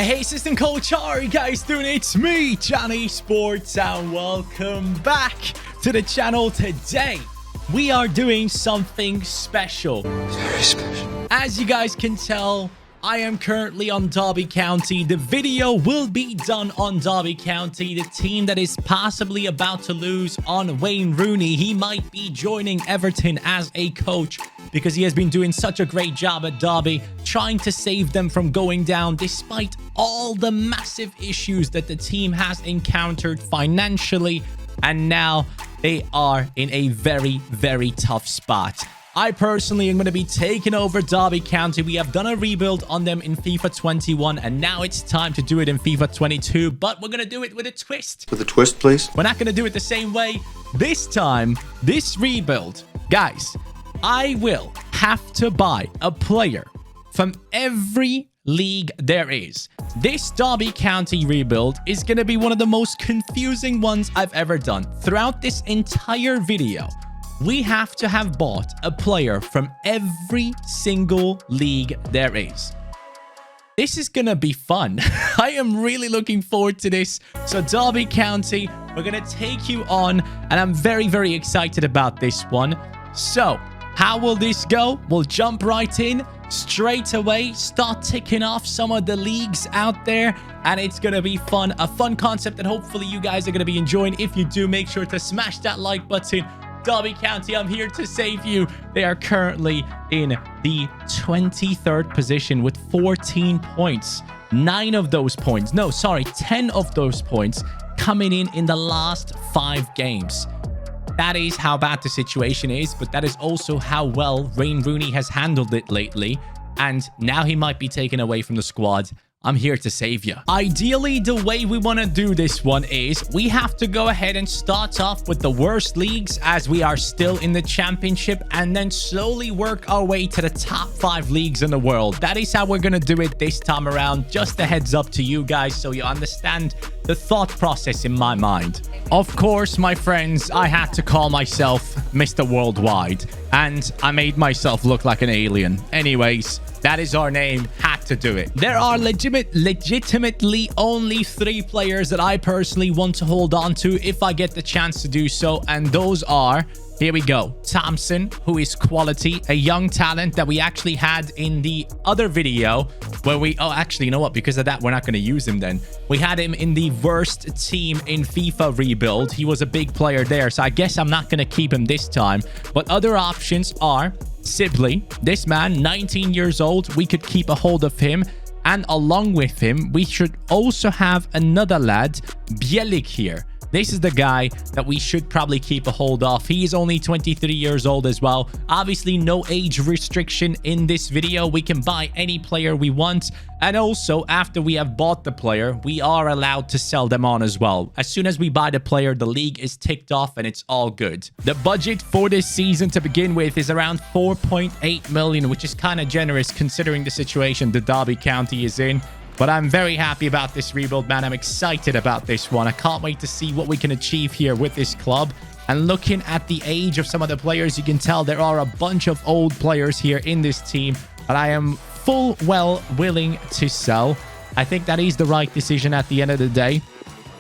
Hey, assistant coach, how are you guys doing? It's me, CaniSports, and welcome back to the channel. Today, we are doing something special. Very special. As you guys can tell, I am currently on Derby County. The video will be done on Derby County, the team that is possibly about to lose on Wayne Rooney. He might be joining Everton as a coach because he has been doing such a great job at Derby, trying to save them from going down despite all the massive issues that the team has encountered financially. And now they are in a very, very tough spot. I personally am going to be taking over Derby County. We have done a rebuild on them in FIFA 21, and now it's time to do it in FIFA 22, but we're going to do it with a twist. With a twist, please? We're not going to do it the same way. This time, this rebuild, guys, I will have to buy a player from every league there is. This Derby County rebuild is going to be one of the most confusing ones I've ever done. Throughout this entire video, we have to have bought a player from every single league there is. This is going to be fun. I am really looking forward to this. So Derby County, we're going to take you on, and I'm very, very excited about this one. So how will this go? We'll jump right in straight away, start ticking off some of the leagues out there, and it's going to be fun. A fun concept that hopefully you guys are going to be enjoying. If you do, make sure to smash that like button. Derby County, I'm here to save you. They are currently in the 23rd position with 14 points. 10 of those points coming in the last 5 games. That is how bad the situation is, but that is also how well Wayne Rooney has handled it lately. And now he might be taken away from the squad. I'm here to save you. Ideally, the way we want to do this one is we have to go ahead and start off with the worst leagues as we are still in the championship, and then slowly work our way to the top 5 leagues in the world. That is how we're going to do it this time around. Just a heads up to you guys so you understand the thought process in my mind. Of course, my friends, I had to call myself Mr. Worldwide, and I made myself look like an alien. Anyways, that is our name. Had to do it. There are legitimately only 3 players that I personally want to hold on to if I get the chance to do so, and those are, here we go, Thompson, who is quality, a young talent that we actually had in the other video where actually, you know what? Because of that, we're not going to use him then. We had him in the worst team in FIFA rebuild. He was a big player there, so I guess I'm not going to keep him this time. But other options are Sibley, this man, 19 years old. We could keep a hold of him. And along with him, we should also have another lad, Bielik here. This is the guy that we should probably keep a hold of. He is only 23 years old as well. Obviously, no age restriction in this video. We can buy any player we want. And also, after we have bought the player, we are allowed to sell them on as well. As soon as we buy the player, the league is ticked off and it's all good. The budget for this season to begin with is around 4.8 million, which is kind of generous considering the situation the Derby County is in. But I'm very happy about this rebuild, man. I'm excited about this one. I can't wait to see what we can achieve here with this club. And looking at the age of some of the players, you can tell there are a bunch of old players here in this team. But I am full well willing to sell. I think that is the right decision at the end of the day,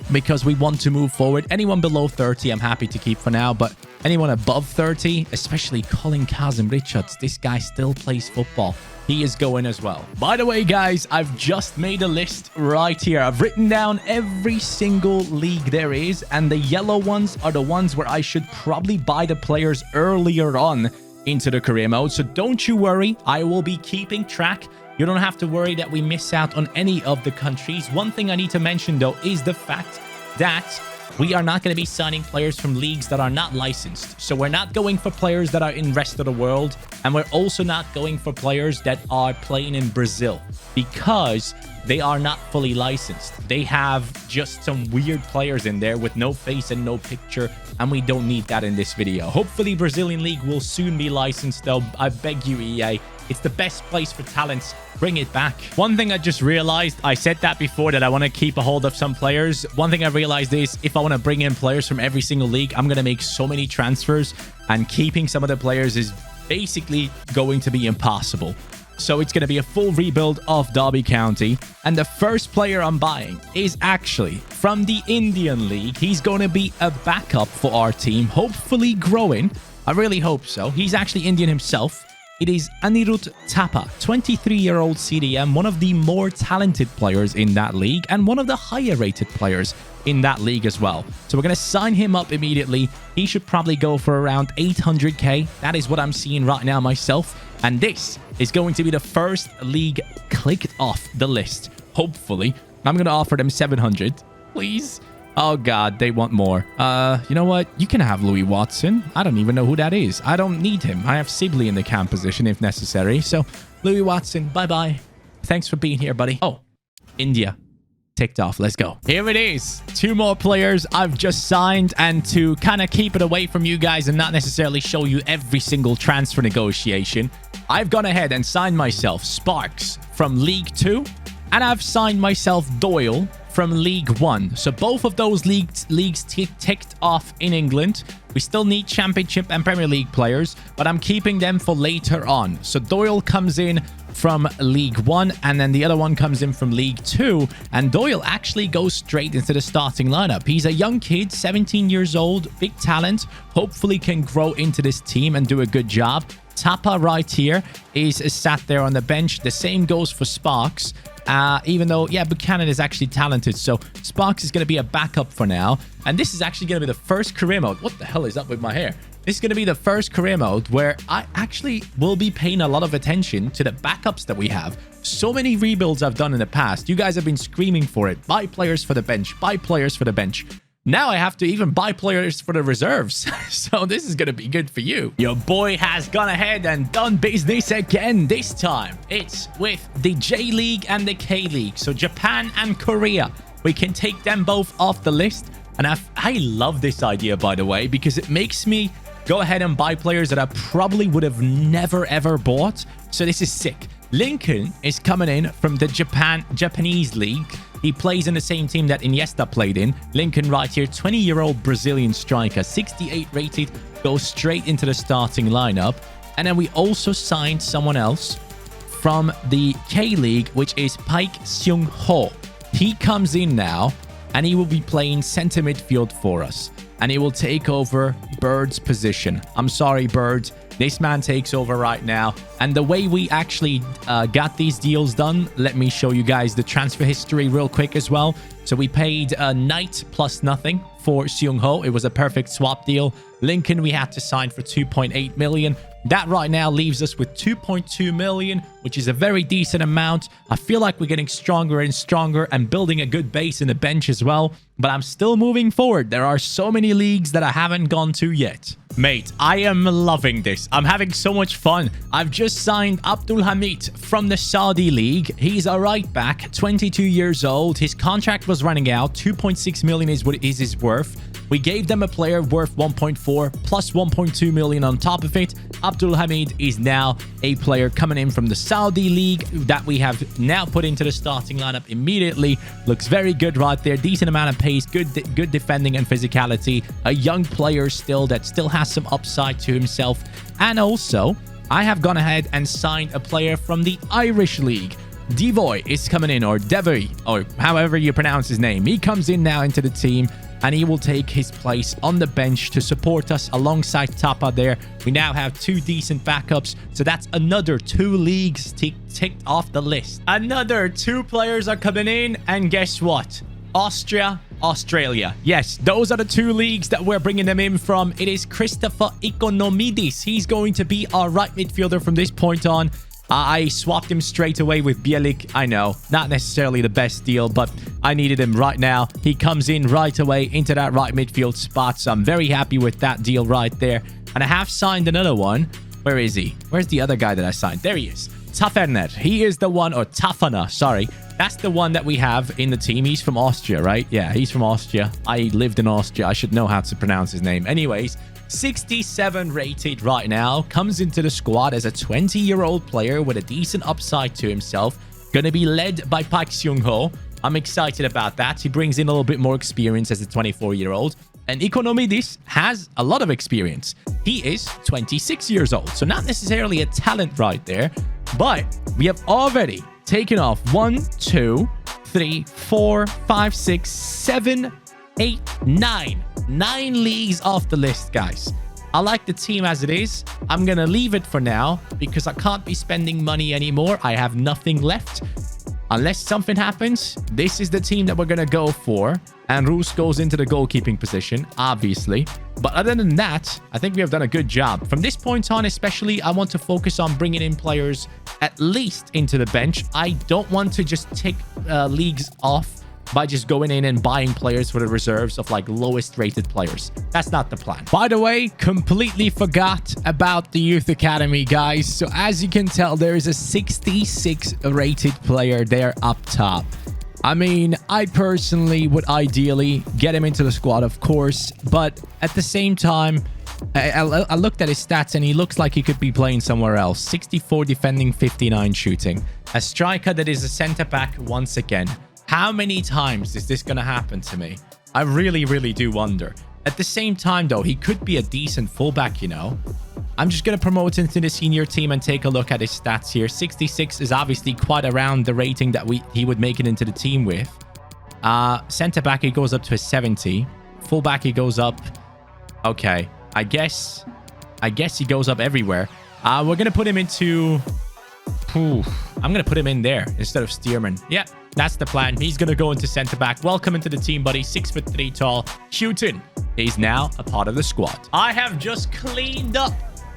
because we want to move forward. Anyone below 30, I'm happy to keep for now. But anyone above 30, especially Colin Kazim-Richards, this guy still plays football. He is going as well. By the way, guys, I've just made a list right here. I've written down every single league there is, and the yellow ones are the ones where I should probably buy the players earlier on into the career mode. So don't you worry, I will be keeping track. You don't have to worry that we miss out on any of the countries. One thing I need to mention, though, is the fact that we are not going to be signing players from leagues that are not licensed. So we're not going for players that are in rest of the world. And we're also not going for players that are playing in Brazil, because they are not fully licensed. They have just some weird players in there with no face and no picture, and we don't need that in this video. Hopefully Brazilian League will soon be licensed, though. I beg you, EA. It's the best place for talents. Bring it back. One thing I just realized, I said that before, that I want to keep a hold of some players. One thing I realized is if I want to bring in players from every single league, I'm going to make so many transfers, and keeping some of the players is basically going to be impossible. So it's going to be a full rebuild of Derby County. And the first player I'm buying is actually from the Indian League. He's going to be a backup for our team, hopefully growing. I really hope so. He's actually Indian himself. It is Anirudh Thapa, 23-year-old CDM, one of the more talented players in that league and one of the higher rated players in that league as well. So we're going to sign him up immediately. He should probably go for around 800k. That is what I'm seeing right now myself. And this is going to be the first league clicked off the list. Hopefully. I'm going to offer them 700. Please. Oh, God. They want more. You know what? You can have Louis Watson. I don't even know who that is. I don't need him. I have Sibley in the cam position if necessary. So, Louis Watson, bye-bye. Thanks for being here, buddy. Oh, India. Ticked off. Let's go. Here it is. 2 more players I've just signed, and to kind of keep it away from you guys and not necessarily show you every single transfer negotiation, I've gone ahead and signed myself Sparks from League 2, and I've signed myself Doyle from League 1. So both of those leagues ticked off in England. We still need Championship and Premier League players, but I'm keeping them for later on. So Doyle comes in from League 1, and then the other one comes in from League 2, and Doyle actually goes straight into the starting lineup. He's a young kid, 17 years old, big talent, hopefully can grow into this team and do a good job. Tapa right here is sat there on the bench. The same goes for Sparks. Even though, yeah, Buchanan is actually talented. So Sparks is going to be a backup for now. And this is actually going to be the first career mode. What the hell is up with my hair? This is going to be the first career mode where I actually will be paying a lot of attention to the backups that we have. So many rebuilds I've done in the past. You guys have been screaming for it. Buy players for the bench. Buy players for the bench. Now I have to even buy players for the reserves. So this is going to be good for you. Your boy has gone ahead and done business again. This time it's with the J League and the K League. So Japan and Korea. We can take them both off the list. And I love this idea, by the way, because it makes me go ahead and buy players that I probably would have never, ever bought. So this is sick. Lincoln is coming in from the Japanese League. He plays in the same team that Iniesta played in. Lincoln right here, 20-year-old Brazilian striker, 68 rated, goes straight into the starting lineup. And then we also signed someone else from the K-League, which is Paik Seung-ho. He comes in now, and he will be playing center midfield for us. And he will take over Bird's position. I'm sorry, Bird. This man takes over right now. And the way we actually got these deals done, let me show you guys the transfer history real quick as well. So we paid Knight plus nothing for Seung-ho. It was a perfect swap deal. Lincoln we had to sign for 2.8 million. That right now leaves us with 2.2 million, which is a very decent amount. I feel like we're getting stronger and stronger and building a good base in the bench as well. But I'm still moving forward. There are so many leagues that I haven't gone to yet. Mate, I am loving this. I'm having so much fun. I've just signed Abdul Hamid from the Saudi League. He's a right back, 22 years old. His contract was running out. 2.6 million is what is his worth. We gave them a player worth 1.4 plus 1.2 million on top of it. Abdul Hamid is now a player coming in from the Saudi League that we have now put into the starting lineup immediately. Looks very good right there. Decent amount of pace, good defending and physicality. A young player still that still has some upside to himself. And also, I have gone ahead and signed a player from the Irish League. Devoy is coming in, or Devoy, or however you pronounce his name. He comes in now into the team, and he will take his place on the bench to support us alongside Tapa there. We now have 2 decent backups, so that's another 2 leagues ticked off the list. Another 2 players are coming in, and guess what? Austria, Australia. Yes, those are the 2 leagues that we're bringing them in from. It is Christopher Ikonomidis. He's going to be our right midfielder from this point on. I swapped him straight away with Bielik. I know, not necessarily the best deal, but I needed him right now. He comes in right away into that right midfield spot, so I'm very happy with that deal right there. And I have signed another one. Where is he? Where's the other guy that I signed? There he is. Taferner. He is the one, or Tafana, sorry. That's the one that we have in the team. He's from Austria, right? Yeah, he's from Austria. I lived in Austria. I should know how to pronounce his name. Anyways, 67 rated right now, comes into the squad as a 20-year-old player with a decent upside to himself. Going to be led by Paik Seung-ho. I'm excited about that. He brings in a little bit more experience as a 24-year-old. And Ikonomidis has a lot of experience. He is 26 years old, so not necessarily a talent right there, But we have already taken off 1, 2, 3, 4, 5, 6, 7, 8, 9. 9 leagues off the list, guys. I like the team as it is. I'm going to leave it for now because I can't be spending money anymore. I have nothing left. Unless something happens, this is the team that we're going to go for. And Roos goes into the goalkeeping position, obviously. But other than that, I think we have done a good job. From this point on, especially, I want to focus on bringing in players at least into the bench. I don't want to just tick leagues off by just going in and buying players for the reserves of like lowest rated players. That's not the plan. By the way, completely forgot about the youth academy, guys. So as you can tell, there is a 66 rated player there up top. I mean, I personally would ideally get him into the squad, of course, but at the same time, I looked at his stats and he looks like he could be playing somewhere else. 64 defending, 59 shooting. A striker that is a center back once again. How many times is this going to happen to me? I really, really do wonder. At the same time, though, he could be a decent fullback, you know. I'm just going to promote him to the senior team and take a look at his stats here. 66 is obviously quite around the rating that he would make it into the team with. Center back, he goes up to a 70. Fullback, he goes up. Okay, I guess he goes up everywhere. We're going to put him into... I'm going to put him in there instead of Stearman. Yeah, that's the plan. He's going to go into center back. Welcome into the team, buddy. 6'3" tall. Shooting. He's now a part of the squad. I have just cleaned up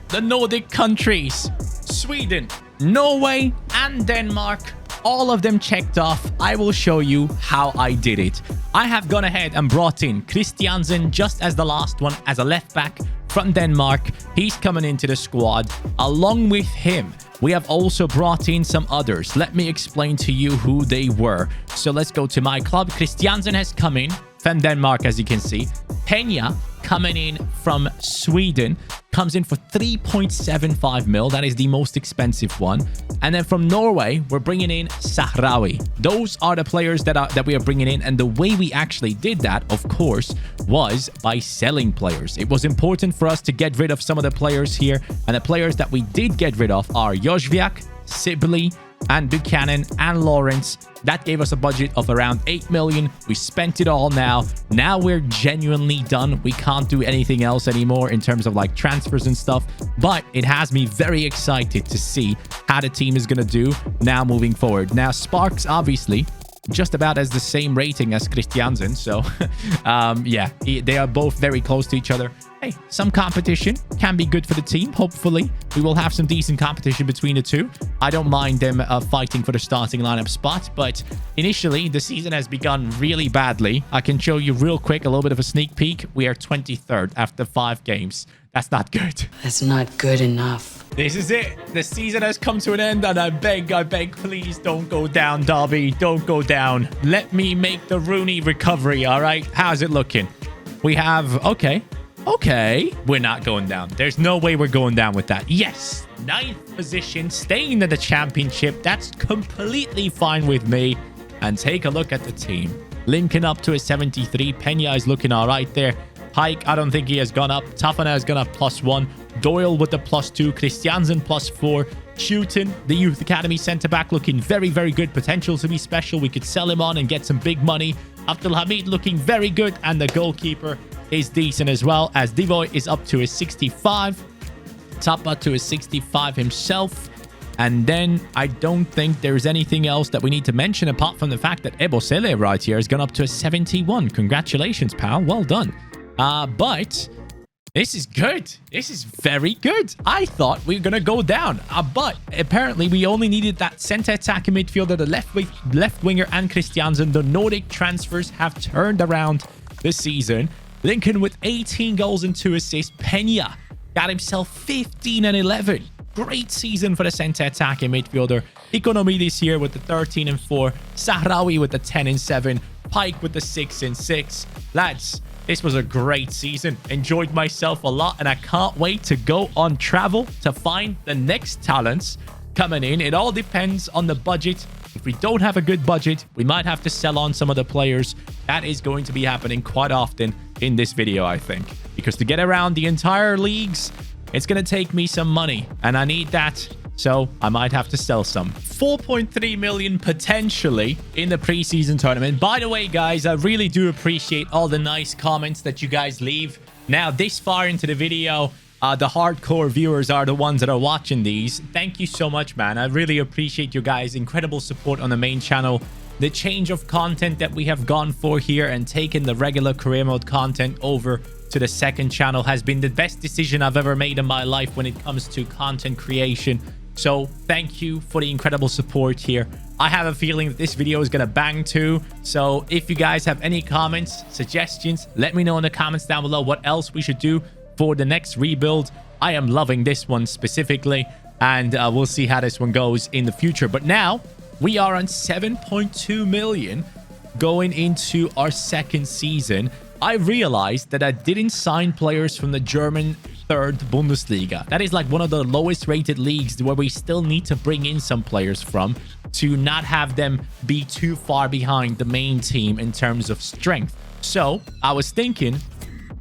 the Nordic countries. Sweden, Norway, and Denmark. All of them checked off. I will show you how I did it. I have gone ahead and brought in Christiansen just as the last one as a left back from Denmark. He's coming into the squad. Along with him, we have also brought in some others. Let me explain to you who they were. So let's go to my club. Christiansen has come in from Denmark, as you can see. Peña coming in from Sweden, comes in for 3.75 mil. That is the most expensive one. And then from Norway, we're bringing in Sahrawi. Those are the players that we are bringing in. And the way we actually did that, of course, was by selling players. It was important for us to get rid of some of the players here. And the players that we did get rid of are Jozwiak, Sibley, and Buchanan and Lawrence. That gave us a budget of around 8 million. We spent it all now. Now we're genuinely done. We can't do anything else anymore in terms of like transfers and stuff. But it has me very excited to see how the team is going to do now moving forward. Now, Sparks, obviously, just about as the same rating as Christiansen. So, yeah, they are both very close to each other. Hey, some competition can be good for the team. Hopefully, we will have some decent competition between the two. I don't mind them fighting for the starting lineup spot, but initially, the season has begun really badly. I can show you real quick a little bit of a sneak peek. We are 23rd after 5 games. That's not good. That's not good enough. This is it. The season has come to an end, and I beg, please don't go down, Derby. Don't go down. Let me make the Rooney recovery, all right? How's it looking? We have... Okay, we're not going down. There's no way we're going down with that. Yes, 9th position, staying in the championship. That's completely fine with me. And take a look at the team. Lincoln up to a 73. Peña is looking all right there. Pike, I don't think he has gone up. Tafana has gone up +1. Doyle with the +2. Christiansen +4. Shooting, the Youth Academy centre-back, looking very, very good. Potential to be special. We could sell him on and get some big money. Abdulhamid looking very good. And the goalkeeper is decent as well, as Divoy is up to a 65. Tapa to a 65 himself. And then I don't think there's anything else that we need to mention apart from the fact that Ebosele right here has gone up to a 71. Congratulations, pal. Well done. But this is good. This is very good. I thought we were going to go down. But apparently we only needed that center attacking midfielder, the left winger, and Christiansen. The Nordic transfers have turned around this season. Lincoln with 18 goals and 2 assists. Peña got himself 15 and 11. Great season for the center attacking midfielder. Economy this year with the 13 and 4. Sahrawi with the 10 and 7. Pike with the 6 and 6. Lads, this was a great season. Enjoyed myself a lot, and I can't wait to go on travel to find the next talents coming in. It all depends on the budget. If we don't have a good budget, we might have to sell on some of the players. That is going to be happening quite often in this video, I think. Because to get around the entire leagues, it's going to take me some money. And I need that So I might have to sell some. 4.3 million potentially in the preseason tournament. By the way, guys, I really do appreciate all the nice comments that you guys leave. Now, this far into the video, the hardcore viewers are the ones that are watching these. Thank you so much, man. I really appreciate you guys' incredible support on the main channel. The change of content that we have gone for here and taken the regular career mode content over to the second channel has been the best decision I've ever made in my life when it comes to content creation. So thank you for the incredible support here. I have a feeling that this video is going to bang too. So if you guys have any comments, suggestions, let me know in the comments down below what else we should do for the next rebuild. I am loving this one specifically, and we'll see how this one goes in the future. But now we are on 7.2 million going into our second season. I realized that I didn't sign players from the German third Bundesliga. That is like one of the lowest rated leagues where we still need to bring in some players from to not have them be too far behind the main team in terms of strength. So I was thinking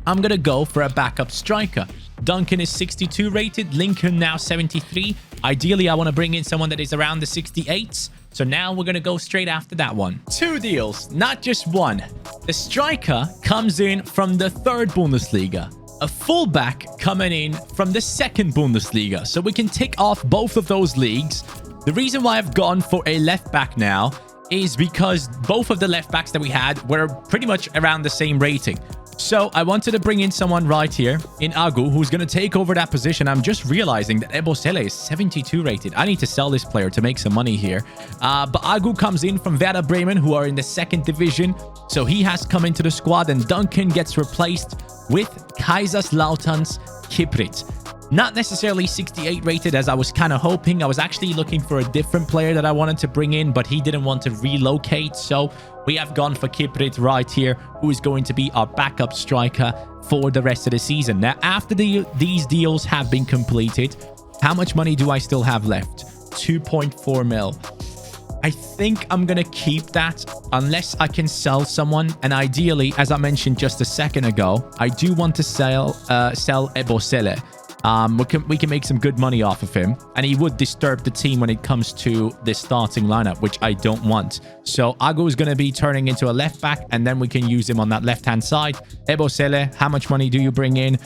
I'm going to go for a backup striker. Duncan is 62 rated, Lincoln now 73. Ideally, I want to bring in someone that is around the 68s. So now we're going to go straight after that one. 2 deals, not just one. The striker comes in from the third Bundesliga. A fullback coming in from the second Bundesliga. So we can tick off both of those leagues. The reason why I've gone for a left back now is because both of the left backs that we had were pretty much around the same rating. So I wanted to bring in someone right here in Agu who's going to take over that position. I'm just realizing that Ebosele is 72 rated. I need to sell this player to make some money here. But Agu comes in from Werder Bremen, who are in the second division. So he has come into the squad, and Duncan gets replaced with Kaiserslautern's Kiprit. Not necessarily 68 rated as I was kind of hoping. I was actually looking for a different player that I wanted to bring in, but he didn't want to relocate. So we have gone for Kiprit right here, who is going to be our backup striker for the rest of the season. Now, after these deals have been completed, how much money do I still have left? 2.4 mil. I think I'm going to keep that unless I can sell someone. And ideally, as I mentioned just a second ago, I do want to sell Ebosele. We can make some good money off of him, and he would disturb the team when it comes to the starting lineup, which I don't want. So Agu is going to be turning into a left back, and then we can use him on that left hand side. Ebosele, how much money do you bring in?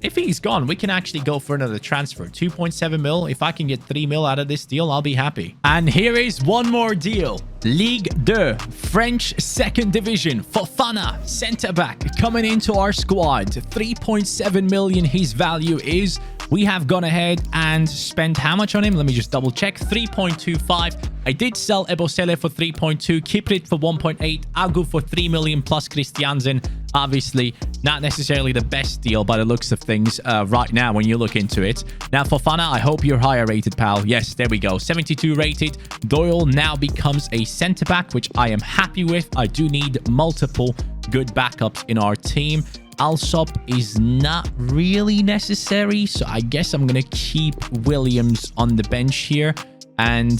If he's gone, we can actually go for another transfer. 2.7 mil. If I can get 3 mil out of this deal, I'll be happy. And here is one more deal. Ligue 2, French second division. Fofana, centre back, coming into our squad. 3.7 million his value is. We have gone ahead and spent how much on him? Let me just double check. 3.25. I did sell Ebosele for 3.2, Kiprit for 1.8, Agu for 3 million plus Christiansen. Obviously, not necessarily the best deal by the looks of things right now when you look into it. Now, Fofana, I hope you're higher rated, pal. Yes, there we go. 72 rated. Doyle now becomes a centre-back, which I am happy with. I do need multiple good backups in our team. Alsop is not really necessary, so I guess I'm going to keep Williams on the bench here and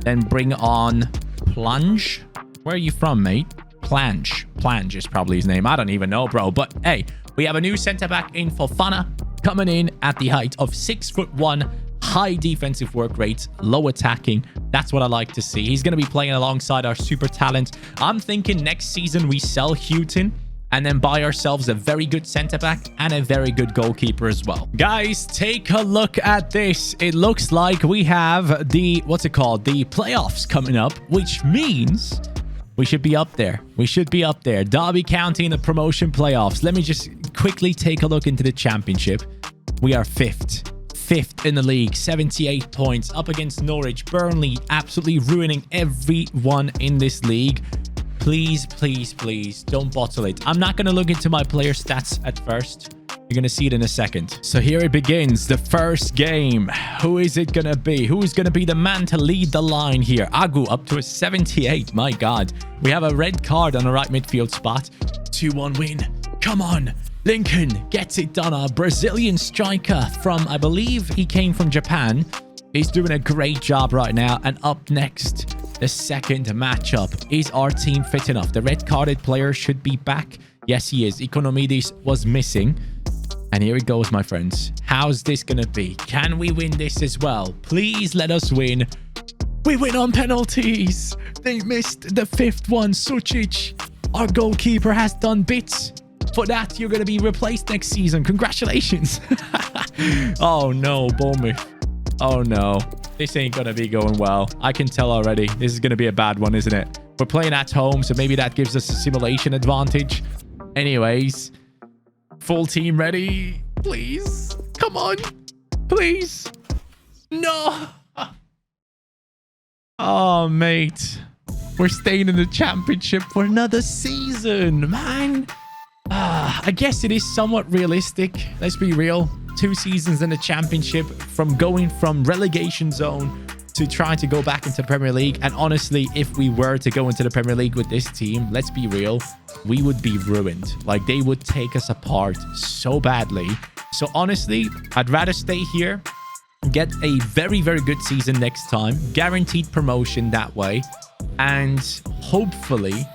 then bring on Plunge. Where are you from, mate? Plange is probably his name. I don't even know, bro. But hey, we have a new centre-back in Fofana coming in at the height of 6'1", high defensive work rate, low attacking. That's what I like to see. He's going to be playing alongside our super talent. I'm thinking next season we sell Houghton and then buy ourselves a very good centre-back and a very good goalkeeper as well. Guys, take a look at this. It looks like we have the, what's it called? The playoffs coming up, which means we should be up there. We should be up there. Derby County in the promotion playoffs. Let me just quickly take a look into the championship. We are fifth in the league, 78 points, up against Norwich. Burnley absolutely ruining everyone in this league. Please, please, please don't bottle it. I'm not going to look into my player stats at first. You're going to see it in a second. So here it begins, the first game. Who is it going to be? Who is going to be the man to lead the line here? Agu up to a 78. My God. We have a red card on the right midfield spot. 2-1 win. Come on. Lincoln gets it done. Our Brazilian striker from, I believe he came from Japan. He's doing a great job right now. And up next, the second matchup. Is our team fit enough? The red-carded player should be back. Yes, he is. Economidis was missing. And here it goes, my friends. How's this going to be? Can we win this as well? Please let us win. We win on penalties. They missed the 5th one. Sucic, our goalkeeper, has done bits. For that, you're going to be replaced next season. Congratulations. Oh, no, Bournemouth. Oh, no. This ain't going to be going well. I can tell already. This is going to be a bad one, isn't it? We're playing at home, so maybe that gives us a simulation advantage. Anyways, full team ready. Please. Come on. Please. No. Oh, mate. We're staying in the championship for another season, man. I guess it is somewhat realistic. Let's be real. 2 seasons in the championship, from going from relegation zone to trying to go back into the Premier League. And honestly, if we were to go into the Premier League with this team, let's be real, we would be ruined. Like, they would take us apart so badly. So honestly, I'd rather stay here, get a very, very good season next time, guaranteed promotion that way, and hopefully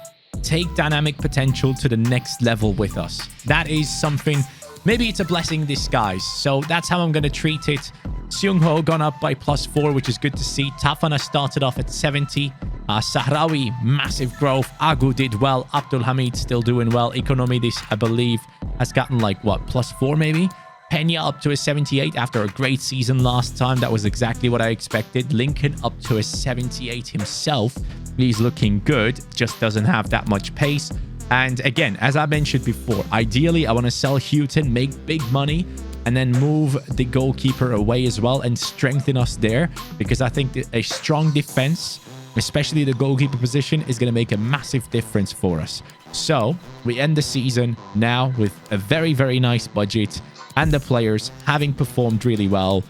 take dynamic potential to the next level with us. That is something, maybe it's a blessing in disguise. So that's how I'm going to treat it. Seung-ho gone up by +4, which is good to see. Tafana started off at 70. Sahrawi, massive growth. Agu did well. Abdul Hamid still doing well. Economidis, I believe, has gotten like, what, +4 maybe? Pena up to a 78 after a great season last time. That was exactly what I expected. Lincoln up to a 78 himself. He's looking good, just doesn't have that much pace. And again, as I mentioned before, ideally, I want to sell Houghton, make big money, and then move the goalkeeper away as well and strengthen us there, because I think that a strong defense, especially the goalkeeper position, is going to make a massive difference for us. So we end the season now with a very, very nice budget and the players having performed really well.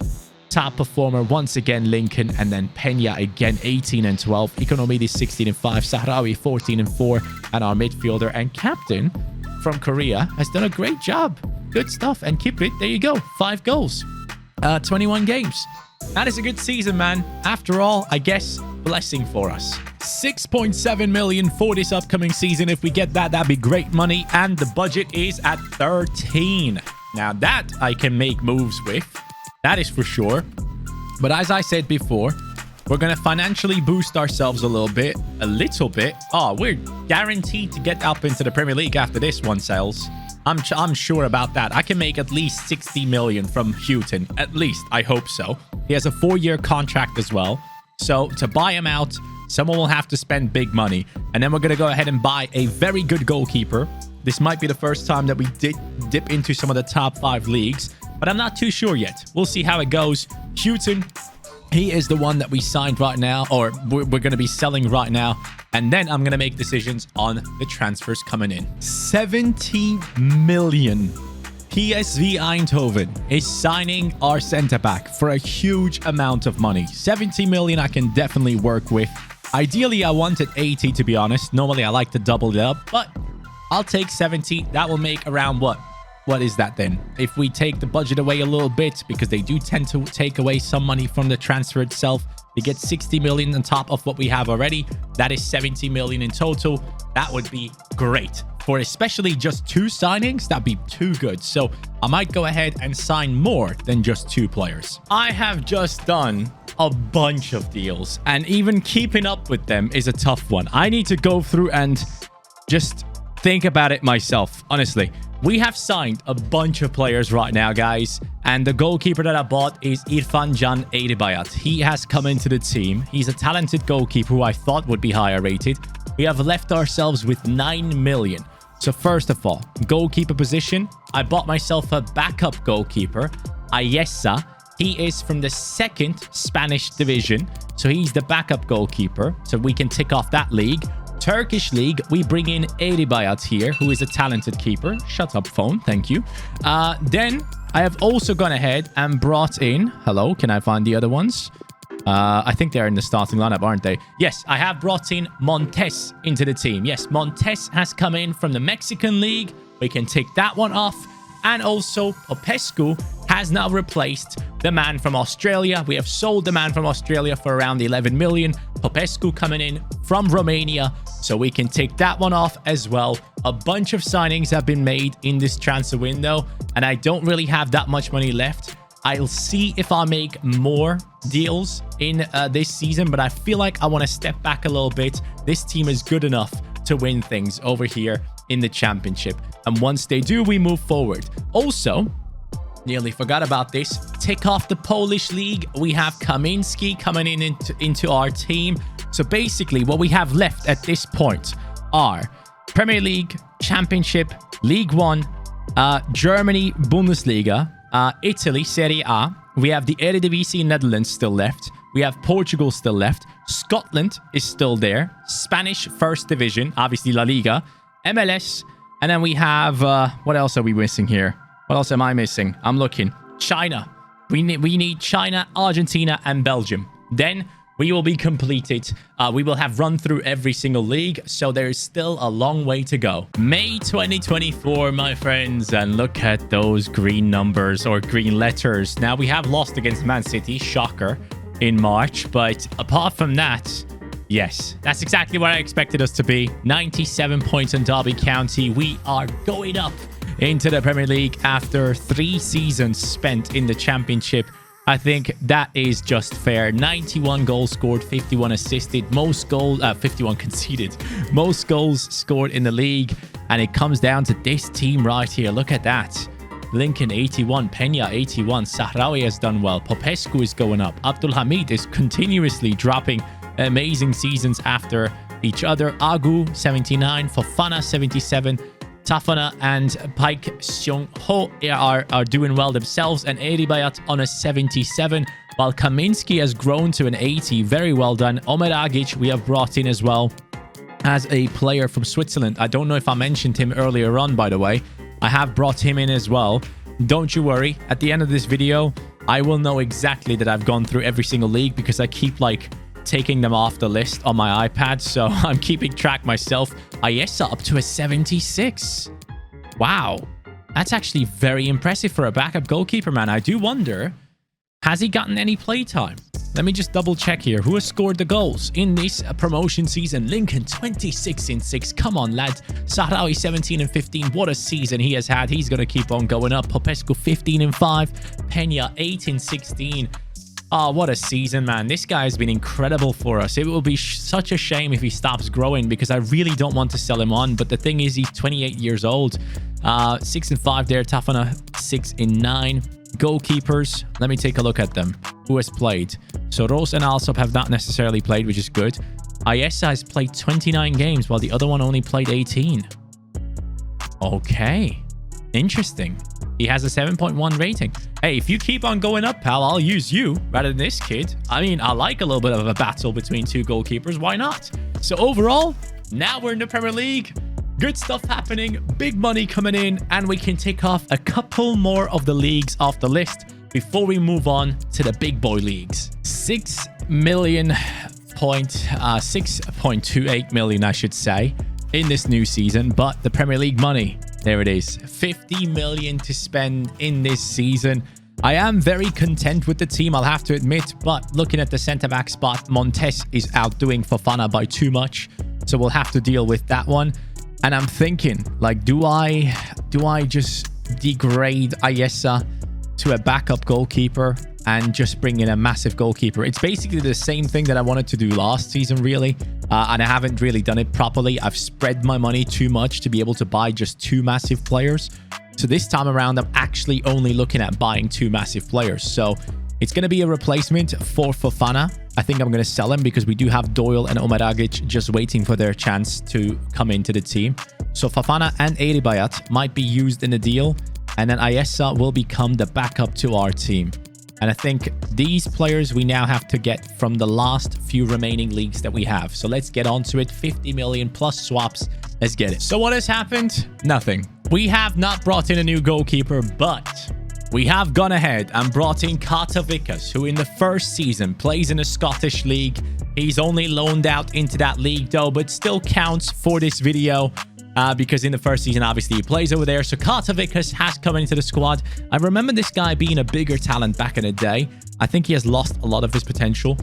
Top performer once again Lincoln, and then Pena again 18 and 12, Economidis 16 and 5, Sahrawi 14 and 4, and our midfielder and captain from Korea has done a great job. Good stuff, and keep it. There you go, 5 goals, 21 games. That is a good season, man. After all, I guess blessing for us. 6.7 million for this upcoming season. If we get that, that'd be great money, and the budget is at 13. Now that I can make moves with. That is for sure. But as I said before, we're going to financially boost ourselves a little bit. Oh, we're guaranteed to get up into the Premier League after this one sells. I'm sure about that. I can make at least 60 million from Houghton. At least, I hope so. He has a 4-year contract as well. So to buy him out, someone will have to spend big money. And then we're going to go ahead and buy a very good goalkeeper. This might be the first time that we dip into some of the top 5 leagues. But I'm not too sure yet. We'll see how it goes. Houghton, he is the one that we signed right now, or we're going to be selling right now. And then I'm going to make decisions on the transfers coming in. 70 million. PSV Eindhoven is signing our centre-back for a huge amount of money. 70 million I can definitely work with. Ideally, I wanted 80, to be honest. Normally, I like to double it up, but I'll take 70. That will make around what? What is that then? If we take the budget away a little bit, because they do tend to take away some money from the transfer itself, they get 60 million on top of what we have already. That is 70 million in total. That would be great. For especially just 2 signings, that'd be too good. So I might go ahead and sign more than just 2 players. I have just done a bunch of deals, and even keeping up with them is a tough one. I need to go through and just think about it myself, honestly. We have signed a bunch of players right now, guys. And the goalkeeper that I bought is Irfan Can Eğribayat. He has come into the team. He's a talented goalkeeper who I thought would be higher rated. We have left ourselves with 9 million. So first of all, goalkeeper position. I bought myself a backup goalkeeper, Ayesa. He is from the 2nd Spanish division. So he's the backup goalkeeper. So we can tick off that league. Turkish league, we bring in Eğribayat here, who is a talented keeper. Shut up, phone. Thank you. Then I have also gone ahead and brought in... Hello, can I find the other ones? I think they're in the starting lineup, aren't they? Yes, I have brought in Montes into the team. Yes, Montes has come in from the Mexican league. We can tick that one off. And also, Popescu has now replaced the man from Australia. We have sold the man from Australia for around 11 million. Popescu coming in from Romania, so we can take that one off as well. A bunch of signings have been made in this transfer window, and I don't really have that much money left. I'll see if I make more deals in this season, but I feel like I want to step back a little bit. This team is good enough to win things over here in the championship, and once they do, we move forward. Also, nearly forgot about this. Tick off the Polish league. We have Kaminski coming into our team. So basically, what we have left at this point are Premier League, Championship, League One, Germany, Bundesliga, Italy, Serie A. We have the Eredivisie Netherlands still left. We have Portugal still left. Scotland is still there. Spanish First Division, obviously La Liga, MLS, and then we have what else are we missing here? What else am I missing? I'm looking. China. We need China, Argentina, and Belgium. Then we will be completed. We will have run through every single league, so there is still a long way to go. May 2024, my friends, and look at those green numbers or green letters. Now, we have lost against Man City, shocker, in March, but apart from that, yes, that's exactly what I expected us to be. 97 points in Derby County. We are going up into the Premier League after 3 seasons spent in the Championship. I think that is just fair. 91 goals scored, 51 assisted, most goals, 51 conceded, most goals scored in the league. And it comes down to this team right here. Look at that. Lincoln 81, Peña 81, Sahrawi has done well, Popescu is going up, Abdulhamid is continuously dropping amazing seasons after each other. Agu 79, Fofana 77, Tafana and Paik Seong-ho are doing well themselves, and Eribayat on a 77, while Kaminski has grown to an 80. Very well done. Omer Agic we have brought in as well as a player from Switzerland. I don't know if I mentioned him earlier on, by the way. I have brought him in as well. Don't you worry. At the end of this video, I will know exactly that I've gone through every single league because I keep taking them off the list on my iPad, so I'm keeping track myself. Ayesa up to a 76. Wow, that's actually very impressive for a backup goalkeeper, man. I do wonder, has he gotten any playtime? Let me just double check here. Who has scored the goals in this promotion season? Lincoln 26-6. Come on, lads. Sahrawi 17-15. What a season he has had. He's going to keep on going up. Popescu 15-5. Peña 18-16. Oh, what a season, man. This guy has been incredible for us. It will be such a shame if he stops growing because I really don't want to sell him on. But the thing is, he's 28 years old. 6-5 there. Tafana 6-9. Goalkeepers. Let me take a look at them. Who has played? So Rose and Alsop have not necessarily played, which is good. Ayesa has played 29 games while the other one only played 18. Okay. Interesting. He has a 7.1 rating. Hey, if you keep on going up, pal, I'll use you rather than this kid. I mean, I like a little bit of a battle between two goalkeepers. Why not? So overall, now we're in the Premier League. Good stuff happening. Big money coming in. And we can tick off a couple more of the leagues off the list before we move on to the big boy leagues. 6.28 million, I should say, in this new season. But the Premier League money, there it is. 50 million to spend in this season. I am very content with the team, I'll have to admit. But looking at the centre-back spot, Montes is outdoing Fofana by too much. So we'll have to deal with that one. And I'm thinking, do I just degrade Ayesa to a backup goalkeeper and just bring in a massive goalkeeper? It's basically the same thing that I wanted to do last season, really. And I haven't really done it properly. I've spread my money too much to be able to buy just 2 massive players. So this time around, I'm actually only looking at buying 2 massive players. So it's going to be a replacement for Fofana. I think I'm going to sell him because we do have Doyle and Omer Agic just waiting for their chance to come into the team. So Fofana and Eribayat might be used in the deal. And then Ayesa will become the backup to our team. And I think these players we now have to get from the last few remaining leagues that we have. So let's get on to it. 50 million plus swaps. Let's get it. So what has happened? Nothing. We have not brought in a new goalkeeper, but we have gone ahead and brought in Carter Vickers, who in the first season plays in a Scottish league. He's only loaned out into that league though, but still counts for this video. Because in the first season, obviously, he plays over there. So Carter Vickers has come into the squad. I remember this guy being a bigger talent back in the day. I think he has lost a lot of his potential.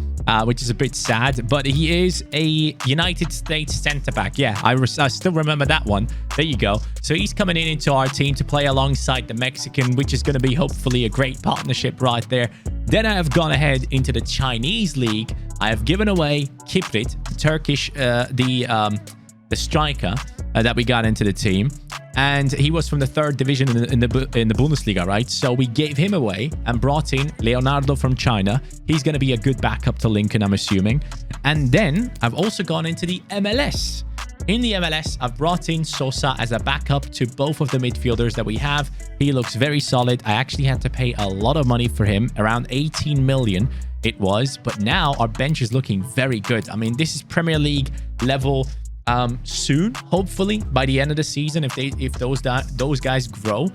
which is a bit sad. But he is a United States centre-back. Yeah, I still remember that one. There you go. So he's coming into our team to play alongside the Mexican, which is going to be hopefully a great partnership right there. Then I have gone ahead into the Chinese league. I have given away Kiprit, the Turkish, the striker that we got into the team. And he was from the 3rd division in the Bundesliga, right? So we gave him away and brought in Leonardo from China. He's going to be a good backup to Lincoln, I'm assuming. And then I've also gone into the MLS. In the MLS, I've brought in Sosa as a backup to both of the midfielders that we have. He looks very solid. I actually had to pay a lot of money for him, around 18 million it was. But now our bench is looking very good. I mean, this is Premier League level soon, hopefully by the end of the season, if those guys grow.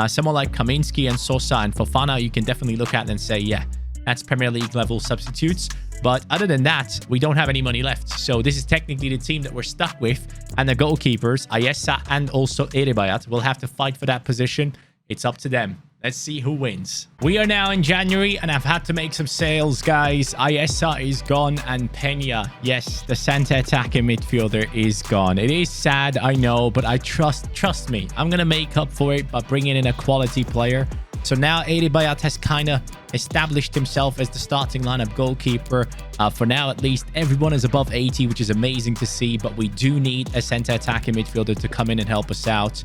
Someone like Kaminski and Sosa and Fofana, you can definitely look at and say, yeah, that's Premier League level substitutes. But other than that, we don't have any money left. So this is technically the team that we're stuck with. And the goalkeepers, Ayesa and also Erebayat, will have to fight for that position. It's up to them. Let's see who wins. We are now in January, and I've had to make some sales, guys. Ayesa is gone, and Peña, yes, the center attacking midfielder is gone. It is sad, I know, but I trust me. I'm going to make up for it by bringing in a quality player. So now Erebayat has kind of established himself as the starting lineup goalkeeper. For now, at least, everyone is above 80, which is amazing to see. But we do need a center attacking midfielder to come in and help us out.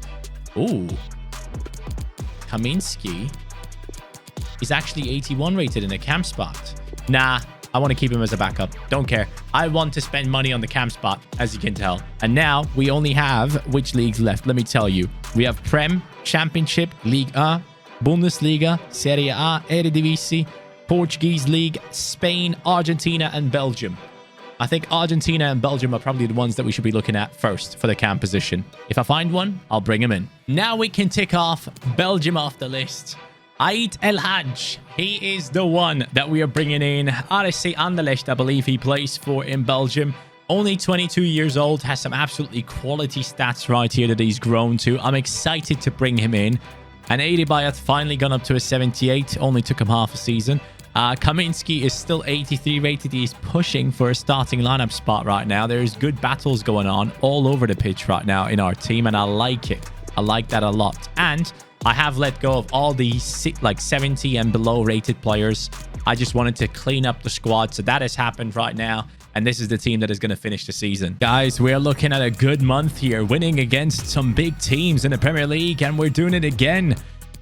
Ooh. Kaminski is actually 81 rated in a camp spot. Nah, I want to keep him as a backup. Don't care. I want to spend money on the camp spot, as you can tell. And now we only have which leagues left? Let me tell you. We have Prem, Championship, Ligue 1, Bundesliga, Serie A, Eredivisie, Portuguese League, Spain, Argentina, and Belgium. I think Argentina and Belgium are probably the ones that we should be looking at first for the camp position. If I find one, I'll bring him in. Now we can tick off Belgium off the list. Ait El Hadj. He is the one that we are bringing in. RSC Anderlecht, I believe he plays for in Belgium. Only 22 years old, has some absolutely quality stats right here that he's grown to. I'm excited to bring him in. And Erebayat finally gone up to a 78. Only took him half a season. Kaminski is still 83 rated. He's pushing for a starting lineup spot right now. There's good battles going on all over the pitch right now in our team, and I like it. I like that a lot. And I have let go of all the like 70 and below rated players. I just wanted to clean up the squad, so that has happened right now. And this is the team that is going to finish the season. Guys, we're looking at a good month here, winning against some big teams in the Premier League, and we're doing it again.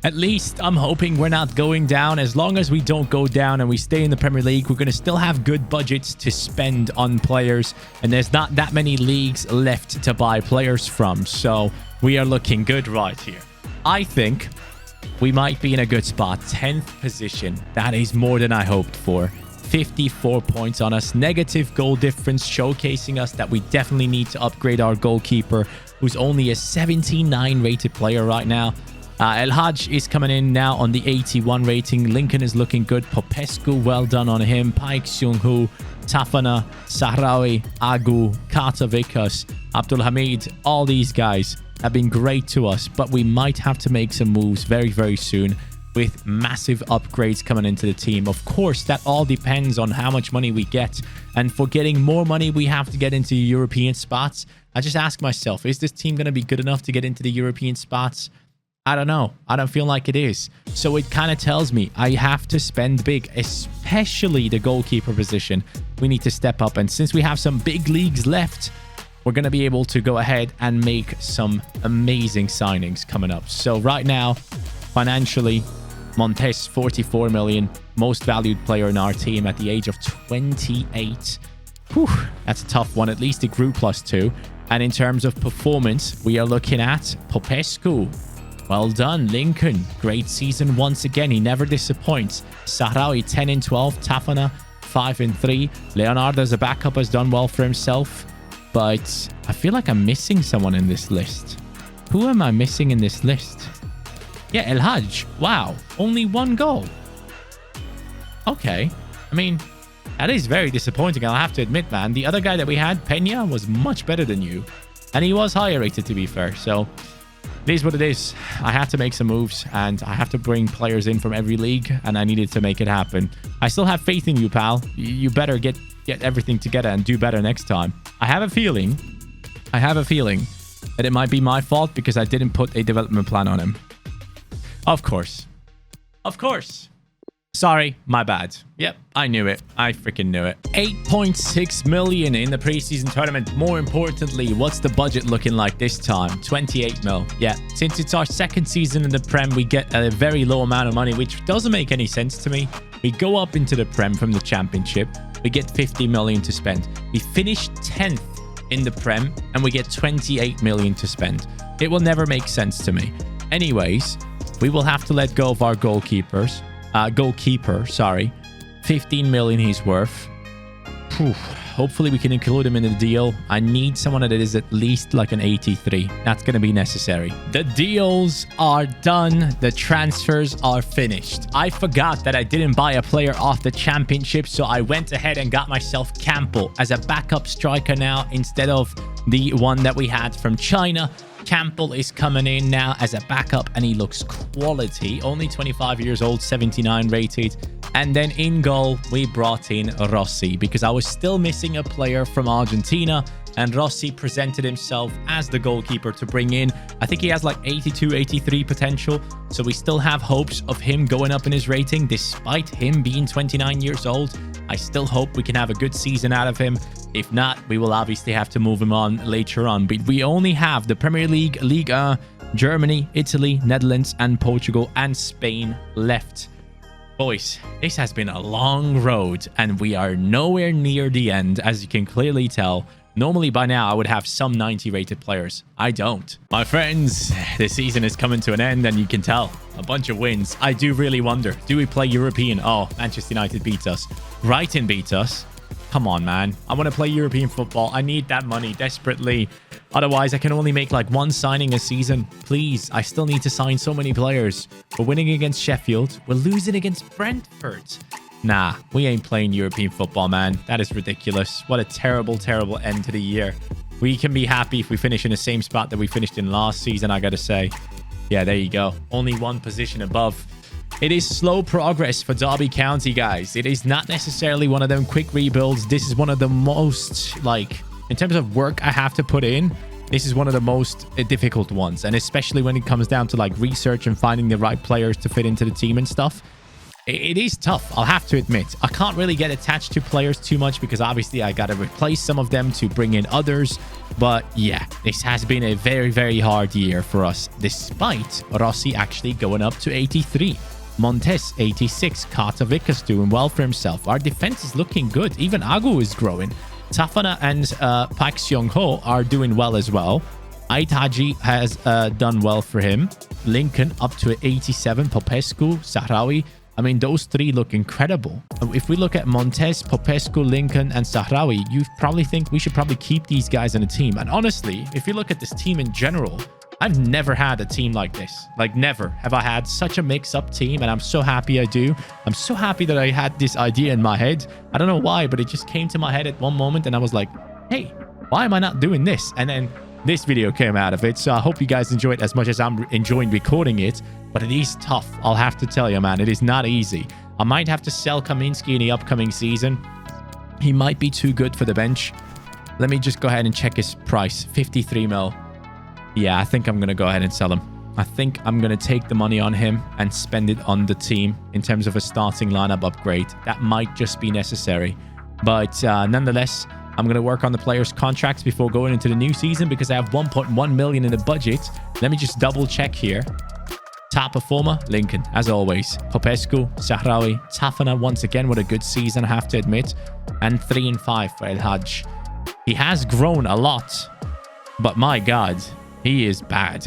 At least I'm hoping we're not going down. As long as we don't go down and we stay in the Premier League, we're going to still have good budgets to spend on players. And there's not that many leagues left to buy players from. So we are looking good right here. I think we might be in a good spot. 10th position. That is more than I hoped for. 54 points on us. Negative goal difference, showcasing us that we definitely need to upgrade our goalkeeper, who's only a 79 rated player right now. El Hadj is coming in now on the 81 rating. Lincoln is looking good. Popescu, well done on him. Paik Seung-Hu, Tafana, Sahrawi, Agu, Carter Vickers, Abdul Hamid. All these guys have been great to us, but we might have to make some moves very, very soon with massive upgrades coming into the team. Of course, that all depends on how much money we get. And for getting more money, we have to get into European spots. I just ask myself, is this team going to be good enough to get into the European spots? I don't know. I don't feel like it is. So it kind of tells me I have to spend big, especially the goalkeeper position. We need to step up. And since we have some big leagues left, we're going to be able to go ahead and make some amazing signings coming up. So right now, financially, Montes, 44 million, most valued player in our team at the age of 28. Whew, that's a tough one. At least it grew +2. And in terms of performance, we are looking at Popescu. Well done, Lincoln. Great season once again. He never disappoints. Sahrawi, 10 and 12. Tafana, 5 and 3. Leonardo as a backup has done well for himself. But I feel like I'm missing someone in this list. Who am I missing in this list? Yeah, El Hadj. Wow. Only 1 goal. Okay. I mean, that is very disappointing, I'll have to admit, man. The other guy that we had, Peña, was much better than you. And he was higher rated, to be fair. So It is what it is. I have to make some moves, and I have to bring players in from every league, and I needed to make it happen. I still have faith in you, pal. You better get everything together and do better next time. I have a feeling that it might be my fault because I didn't put a development plan on him. Of course. Sorry, my bad. Yep, I knew it. I freaking knew it. 8.6 million in the preseason tournament. More importantly, what's the budget looking like this time? 28 mil. Yeah, since it's our second season in the Prem, we get a very low amount of money, which doesn't make any sense to me. We go up into the Prem from the Championship. We get 50 million to spend. We finish 10th in the Prem, and we get 28 million to spend. It will never make sense to me. Anyways, we will have to let go of our goalkeeper, 15 million he's worth. Hopefully we can include him in the deal. I need someone that is at least like an 83. That's going to be necessary. The deals are done. The transfers are finished. I forgot that I didn't buy a player off the Championship, so I went ahead and got myself Campbell as a backup striker now instead of the one that we had from China. Campbell is coming in now as a backup, and he looks quality. Only 25 years old, 79 rated. And then in goal, we brought in Rossi because I was still missing a player from Argentina, and Rossi presented himself as the goalkeeper to bring in. I think he has like 82, 83 potential. So we still have hopes of him going up in his rating despite him being 29 years old. I still hope we can have a good season out of him. If not, we will obviously have to move him on later on. But we only have the Premier League, Liga, Germany, Italy, Netherlands, and Portugal, and Spain left. Boys, this has been a long road, and we are nowhere near the end, as you can clearly tell. Normally, by now, I would have some 90-rated players. I don't. My friends, the season is coming to an end, and you can tell. A bunch of wins. I do really wonder, do we play European? Oh, Manchester United beat us. Brighton beat us. Come on, man. I want to play European football. I need that money desperately. Otherwise, I can only make like one signing a season. Please, I still need to sign so many players. We're winning against Sheffield. We're losing against Brentford. Nah, we ain't playing European football, man. That is ridiculous. What a terrible, terrible end to the year. We can be happy if we finish in the same spot that we finished in last season, I gotta say. Yeah, there you go. Only one position above. It is slow progress for Derby County, guys. It is not necessarily one of them quick rebuilds. This is one of the most, like, in terms of work I have to put in, this is one of the most difficult ones. And especially when it comes down to, like, research and finding the right players to fit into the team and stuff. It is tough, I'll have to admit. I can't really get attached to players too much because obviously I got to replace some of them to bring in others. But yeah, this has been a very, very hard year for us, despite Rossi actually going up to 83. Montes, 86. Carter Vickers doing well for himself. Our defense is looking good. Even Agu is growing. Tafana and Pak Seong Ho are doing well as well. Aitaji has done well for him. Lincoln up to 87. Popescu, Sahrawi. I mean, those three look incredible. If we look at Montes, Popescu, Lincoln, and Sahrawi, you probably think we should probably keep these guys in a team. And honestly, if you look at this team in general, I've never had a team like this. Like, never have I had such a mix-up team, and I'm so happy I do. I'm so happy that I had this idea in my head. I don't know why, but it just came to my head at one moment, and I was like, hey, why am I not doing this? And then this video came out of it, so I hope you guys enjoy it as much as I'm enjoying recording it. But it is tough, I'll have to tell you, man. It is not easy. I might have to sell Kaminsky in the upcoming season. He might be too good for the bench. Let me just go ahead and check his price. 53 mil. Yeah, I think I'm going to go ahead and sell him. I think I'm going to take the money on him and spend it on the team in terms of a starting lineup upgrade. That might just be necessary. But nonetheless, I'm going to work on the players' contracts before going into the new season because I have 1.1 million in the budget. Let me just double check here. Top performer, Lincoln, as always. Popescu, Sahrawi, Tafana once again with a good season, I have to admit. And 3 and 5 for El Hajj. He has grown a lot, but my God, he is bad.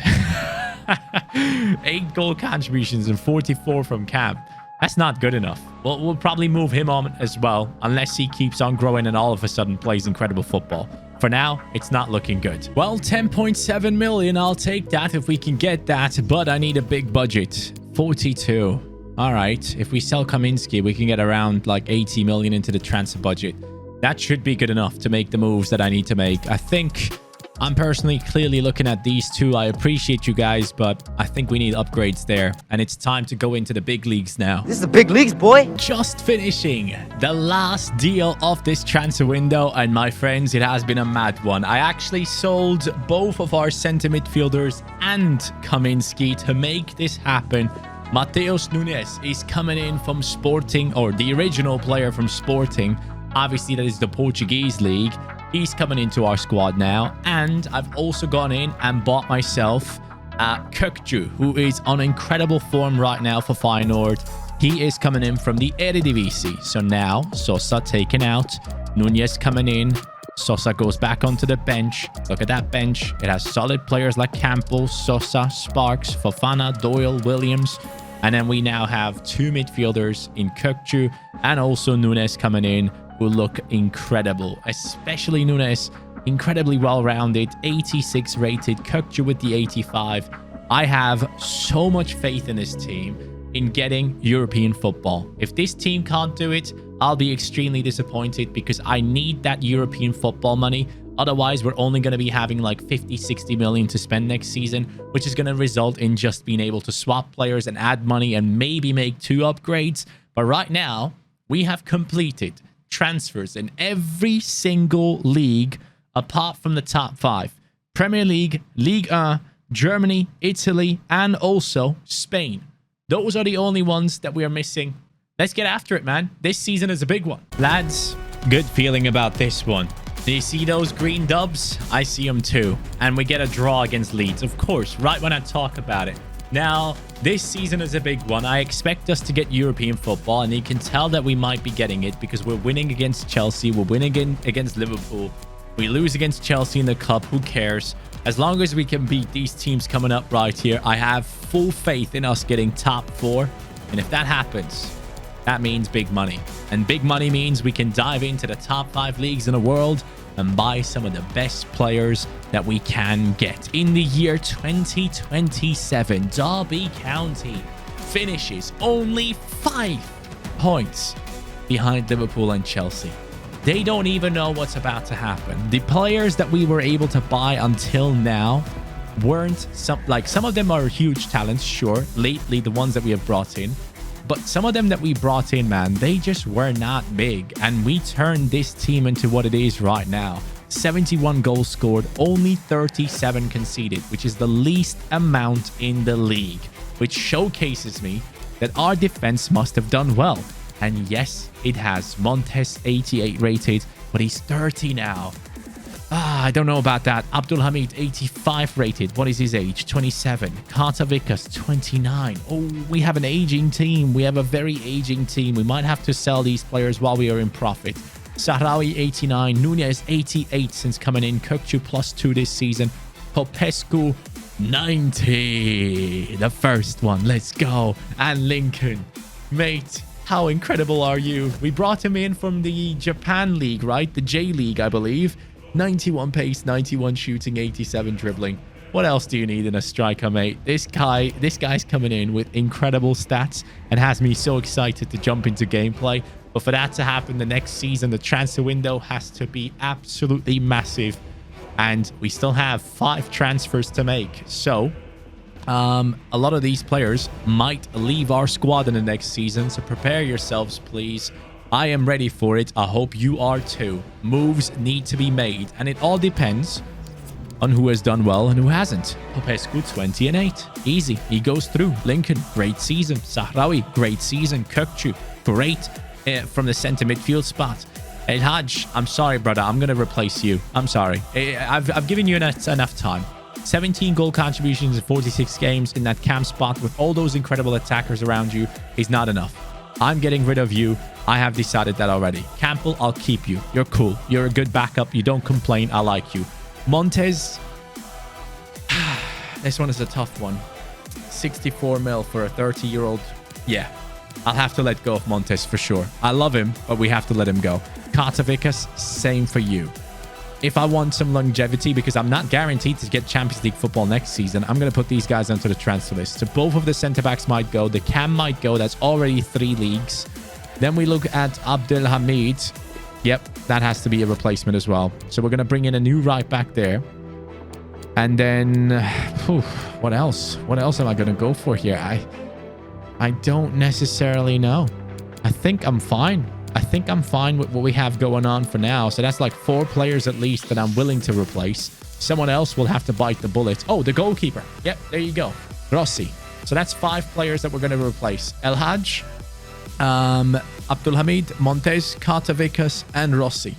8 goal contributions and 44 from Cam. That's not good enough. We'll probably move him on as well, unless he keeps on growing and all of a sudden plays incredible football. For now, it's not looking good. Well, 10.7 million, I'll take that if we can get that, but I need a big budget. 42. All right, if we sell Kaminsky, we can get around like 80 million into the transfer budget. That should be good enough to make the moves that I need to make. I think I'm personally clearly looking at these two. I appreciate you guys, but I think we need upgrades there. And it's time to go into the big leagues now. This is the big leagues, boy. Just finishing the last deal of this transfer window. And my friends, it has been a mad one. I actually sold both of our center midfielders and Kaminski to make this happen. Mateus Nunes is coming in from Sporting, or the original player from Sporting. Obviously, that is the Portuguese league. He's coming into our squad now. And I've also gone in and bought myself Kökçü, who is on incredible form right now for Feyenoord. He is coming in from the Eredivisie. So now, Sosa taken out. Nunez coming in. Sosa goes back onto the bench. Look at that bench. It has solid players like Campbell, Sosa, Sparks, Fofana, Doyle, Williams. And then we now have two midfielders in Kökçü and also Nunes coming in, who look incredible. Especially Nunes, incredibly well-rounded, 86 rated, Kökçü with the 85. I have so much faith in this team in getting European football. If this team can't do it, I'll be extremely disappointed because I need that European football money. Otherwise, we're only going to be having like 50-60 million to spend next season, which is going to result in just being able to swap players and add money and maybe make 2 upgrades. But right now, we have completed transfers in every single league apart from the top 5. Premier League, Ligue 1, Germany, Italy, and also Spain. Those are the only ones that we are missing. Let's get after it, man. This season is a big one. Lads, good feeling about this one. Do you see those green dubs? I see them too. And we get a draw against Leeds, of course, right when I talk about it. Now, this season is a big one. I expect us to get European football, and you can tell that we might be getting it because we're winning against Chelsea. We're winning against Liverpool. We lose against Chelsea in the cup. Who cares? As long as we can beat these teams coming up right here, I have full faith in us getting top 4. And if that happens, that means big money. And big money means we can dive into the top 5 leagues in the world and buy some of the best players that we can get. In the year 2027, Derby County finishes only 5 points behind Liverpool and Chelsea. They don't even know what's about to happen. The players that we were able to buy until now weren't some of them are huge talents, sure, lately the ones that we have brought in. But some of them that we brought in, man, they just were not big. And we turned this team into what it is right now. 71 goals scored, only 37 conceded, which is the least amount in the league, which showcases me that our defense must have done well. And yes, it has. Montes 88 rated, but he's 30 now. I don't know about that. Abdulhamid 85 rated. What is his age? 27. Carter Vickers 29. Oh, we have an aging team. We have a very aging team. We might have to sell these players while we are in profit. Sahrawi 89. Nunez 88 since coming in. Kökçü +2 this season. Popescu 90. The first one. Let's go. And Lincoln. Mate, how incredible are you? We brought him in from the Japan League, right? The J League, I believe. 91 pace, 91 shooting, 87 dribbling. What else do you need in a striker, mate? This guy's coming in with incredible stats and has me so excited to jump into gameplay. But for that to happen the next season, the transfer window has to be absolutely massive. And we still have 5 transfers to make. So, a lot of these players might leave our squad in the next season. So prepare yourselves, please. I am ready for it. I hope you are too. Moves need to be made, and it all depends on who has done well and who hasn't. Popescu 20 and 8. Easy. He goes through. Lincoln, great season. Sahrawi, great season. Kökçü, great from the center midfield spot. El Haj, I'm sorry, brother. I'm going to replace you. I'm sorry. I've given you enough time. 17 goal contributions in 46 games in that cam spot with all those incredible attackers around you is not enough. I'm getting rid of you. I have decided that already. Campbell, I'll keep you. You're cool. You're a good backup. You don't complain. I like you. Montes. This one is a tough one. 64 mil for a 30-year-old. Yeah, I'll have to let go of Montes for sure. I love him, but we have to let him go. Carter Vickers, same for you. If I want some longevity, because I'm not guaranteed to get Champions League football next season, I'm going to put these guys onto the transfer list. So both of the centre-backs might go. The cam might go. That's already 3 leagues. Then we look at Abdelhamid. Yep, that has to be a replacement as well. So we're going to bring in a new right back there. And then, what else? What else am I going to go for here? I don't necessarily know. I think I'm fine. I think I'm fine with what we have going on for now. So that's like 4 players at least that I'm willing to replace. Someone else will have to bite the bullet. Oh, the goalkeeper. Yep, there you go. Rossi. So that's 5 players that we're going to replace. El Haj, Abdulhamid, Montes, Carter, Vickers, and Rossi.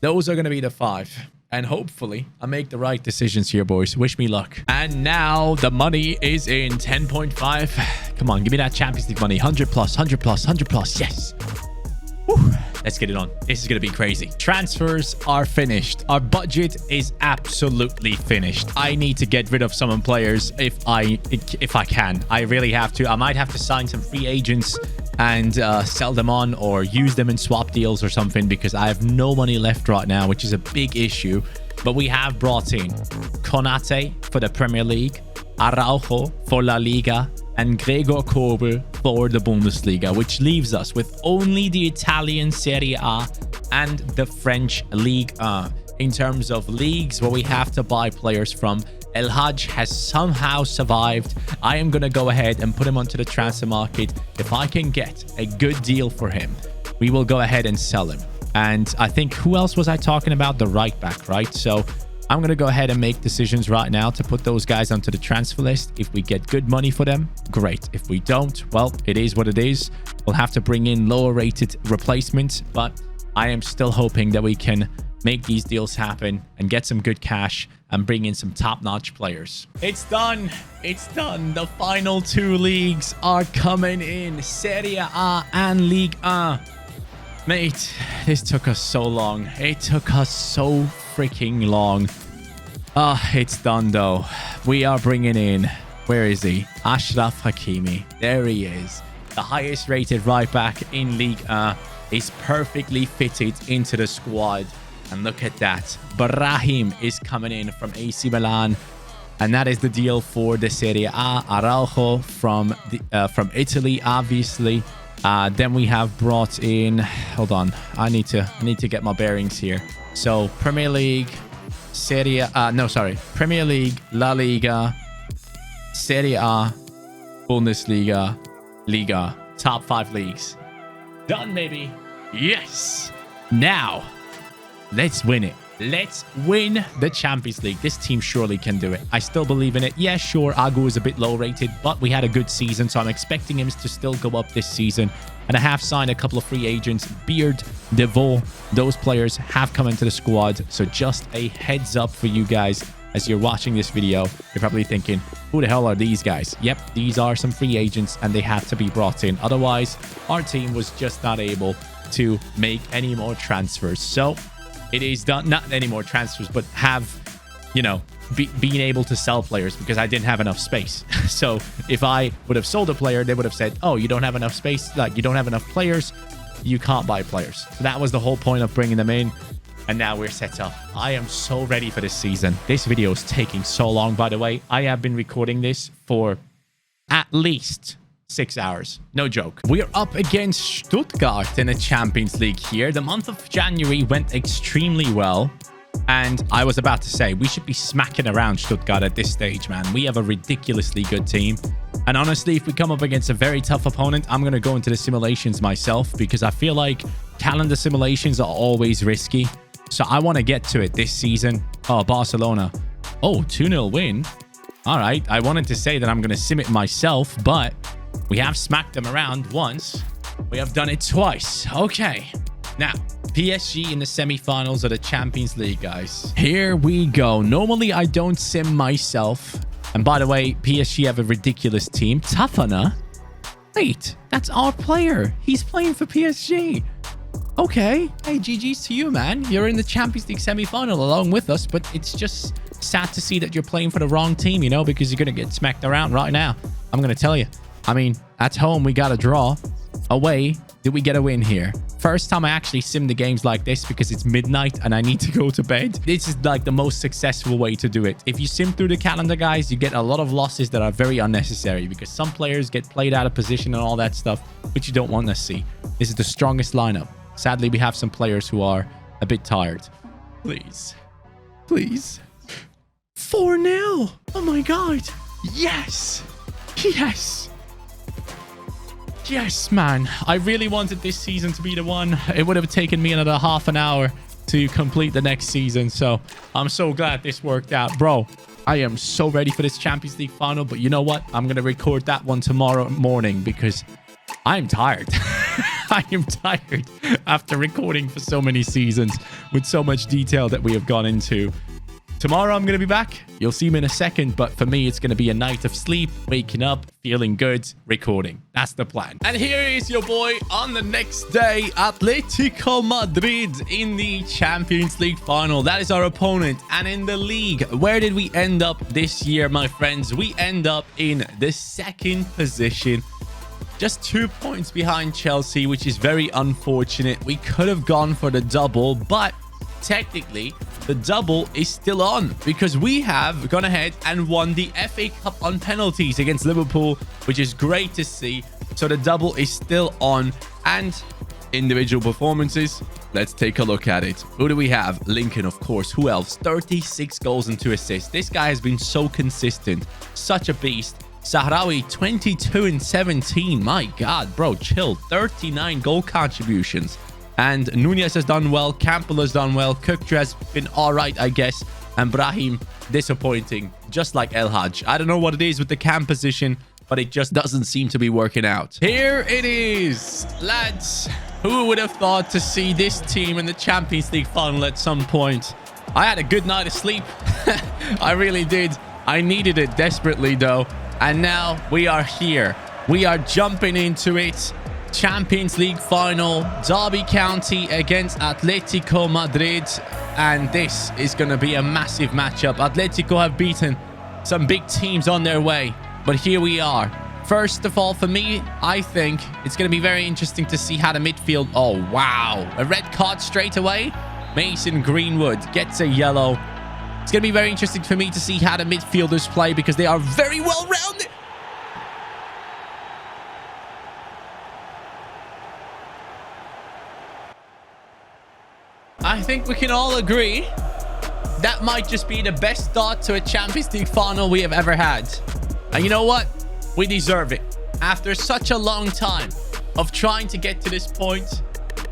Those are going to be the 5. And hopefully, I make the right decisions here, boys. Wish me luck. And now the money is in 10.5. Come on, give me that Champions League money. 100 plus, 100 plus, 100 plus. Yes. Whew. Let's get it on. This is going to be crazy. Transfers are finished. Our budget is absolutely finished. I need to get rid of some players if I can. I really have to. I might have to sign some free agents and sell them on or use them in swap deals or something because I have no money left right now, which is a big issue. But we have brought in Konate for the Premier League, Araujo for La Liga, and Gregor Kobel for the Bundesliga, which leaves us with only the Italian Serie A and the French Ligue 1. In terms of leagues where we have to buy players from, El Haj has somehow survived. I am going to go ahead and put him onto the transfer market. If I can get a good deal for him, we will go ahead and sell him. And I think, who else was I talking about? The right back, right? So I'm going to go ahead and make decisions right now to put those guys onto the transfer list. If we get good money for them, great. If we don't, well, it is what it is. We'll have to bring in lower rated replacements, but I am still hoping that we can make these deals happen and get some good cash and bring in some top-notch players. It's done. It's done. The final 2 leagues are coming in. Serie A and Ligue 1. Mate, this took us so long. It took us so freaking long. It's done though. We are bringing in, where is he? Ashraf Hakimi. There he is. The highest rated right back in Ligue 1 is perfectly fitted into the squad. And look at that. Brahim is coming in from AC Milan. And that is the deal for the Serie A. Araujo from Italy, obviously. Then we have brought in, hold on, I need to get my bearings here. So Premier League, Premier League, La Liga, Serie A, Bundesliga, Liga, top 5 leagues. Done, baby. Yes. Now, let's win it. Let's win the Champions League. This team surely can do it. I still believe in it. Yeah, sure, Agu is a bit low rated, but we had a good season, so I'm expecting him to still go up this season. And I have signed a couple of free agents. Beard, Devaux, those players have come into the squad. So just a heads up for you guys as you're watching this video. You're probably thinking, who the hell are these guys? Yep, these are some free agents and they have to be brought in. Otherwise, our team was just not able to make any more transfers. So it is done. Not any more transfers, but have, being able to sell players because I didn't have enough space. So if I would have sold a player, they would have said, oh, you don't have enough space. Like, you don't have enough players. You can't buy players. So that was the whole point of bringing them in. And now we're set up. I am so ready for this season. This video is taking so long, by the way. I have been recording this for at least 6 hours. No joke. We're up against Stuttgart in the Champions League here. The month of January went extremely well. And I was about to say, we should be smacking around Stuttgart at this stage, man. We have a ridiculously good team. And honestly, if we come up against a very tough opponent, I'm going to go into the simulations myself because I feel like calendar simulations are always risky. So I want to get to it this season. Oh, Barcelona. Oh, 2-0 win. All right. I wanted to say that I'm going to sim it myself, but we have smacked them around once. We have done it twice. Okay. Now, PSG in the semifinals of the Champions League, guys. Here we go. Normally, I don't sim myself. And by the way, PSG have a ridiculous team. Tafana? Wait, that's our player. He's playing for PSG. Okay. Hey, GG's to you, man. You're in the Champions League semi-final along with us, but it's just sad to see that you're playing for the wrong team, because you're going to get smacked around right now. I'm going to tell you. I mean, at home, we got a draw. Away, did we get a win here? First time I actually sim the games like this because it's midnight and I need to go to bed. This is like the most successful way to do it. If you sim through the calendar, guys, you get a lot of losses that are very unnecessary because some players get played out of position and all that stuff, which you don't want to see. This is the strongest lineup. Sadly, we have some players who are a bit tired. Please. Please. 4-0. Oh my God. Yes. Yes. Yes, man. I really wanted this season to be the one. It would have taken me another half an hour to complete the next season. So I'm so glad this worked out. Bro, I am so ready for this Champions League final. But you know what? I'm going to record that one tomorrow morning because I'm tired. I am tired after recording for so many seasons with so much detail that we have gone into. Tomorrow I'm going to be back. You'll see me in a second, but for me, it's going to be a night of sleep, waking up, feeling good, recording. That's the plan. And here is your boy on the next day, Atletico Madrid in the Champions League final. That is our opponent. And in the league, where did we end up this year, my friends? We end up in the second position. Just 2 points behind Chelsea, which is very unfortunate. We could have gone for the double, but technically the double is still on because we have gone ahead and won the FA Cup on penalties against Liverpool, which is great to see. So the double is still on. And individual performances, let's take a look at it. Who do we have? Lincoln, of course. Who else? 36 goals and 2 assists. This guy has been so consistent, such a beast. Sahrawi, 22 and 17. My God, bro, chill. 39 goal contributions. And Nunez has done well. Campbell has done well. Kuktra has been all right, I guess. And Brahim, disappointing, just like El Haj. I don't know what it is with the cam position, but it just doesn't seem to be working out. Here it is, lads. Who would have thought to see this team in the Champions League final at some point? I had a good night of sleep. I really did. I needed it desperately, though. And now we are here. We are jumping into it. Champions League final, Derby County against Atletico Madrid, and this is going to be a massive matchup. Atletico have beaten some big teams on their way, but here we are. First of all, for me, I think it's going to be very interesting to see how the midfield... Oh, wow. A red card straight away. Mason Greenwood gets a yellow. It's going to be very interesting for me to see how the midfielders play because they are very well rounded. I think we can all agree that might just be the best start to a Champions League final we have ever had. And you know what? We deserve it. After such a long time of trying to get to this point,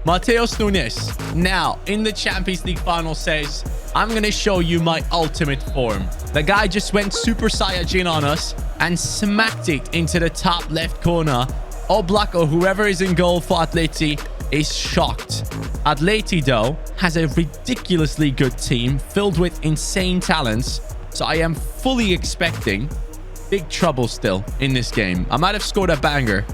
Mateus Nunes, now in the Champions League final, says, I'm going to show you my ultimate form. The guy just went Super Saiyajin on us and smacked it into the top left corner. Oblak, or whoever is in goal for Atleti, is shocked. Atleti, though, has a ridiculously good team filled with insane talents. So I am fully expecting big trouble still in this game. I might have scored a banger,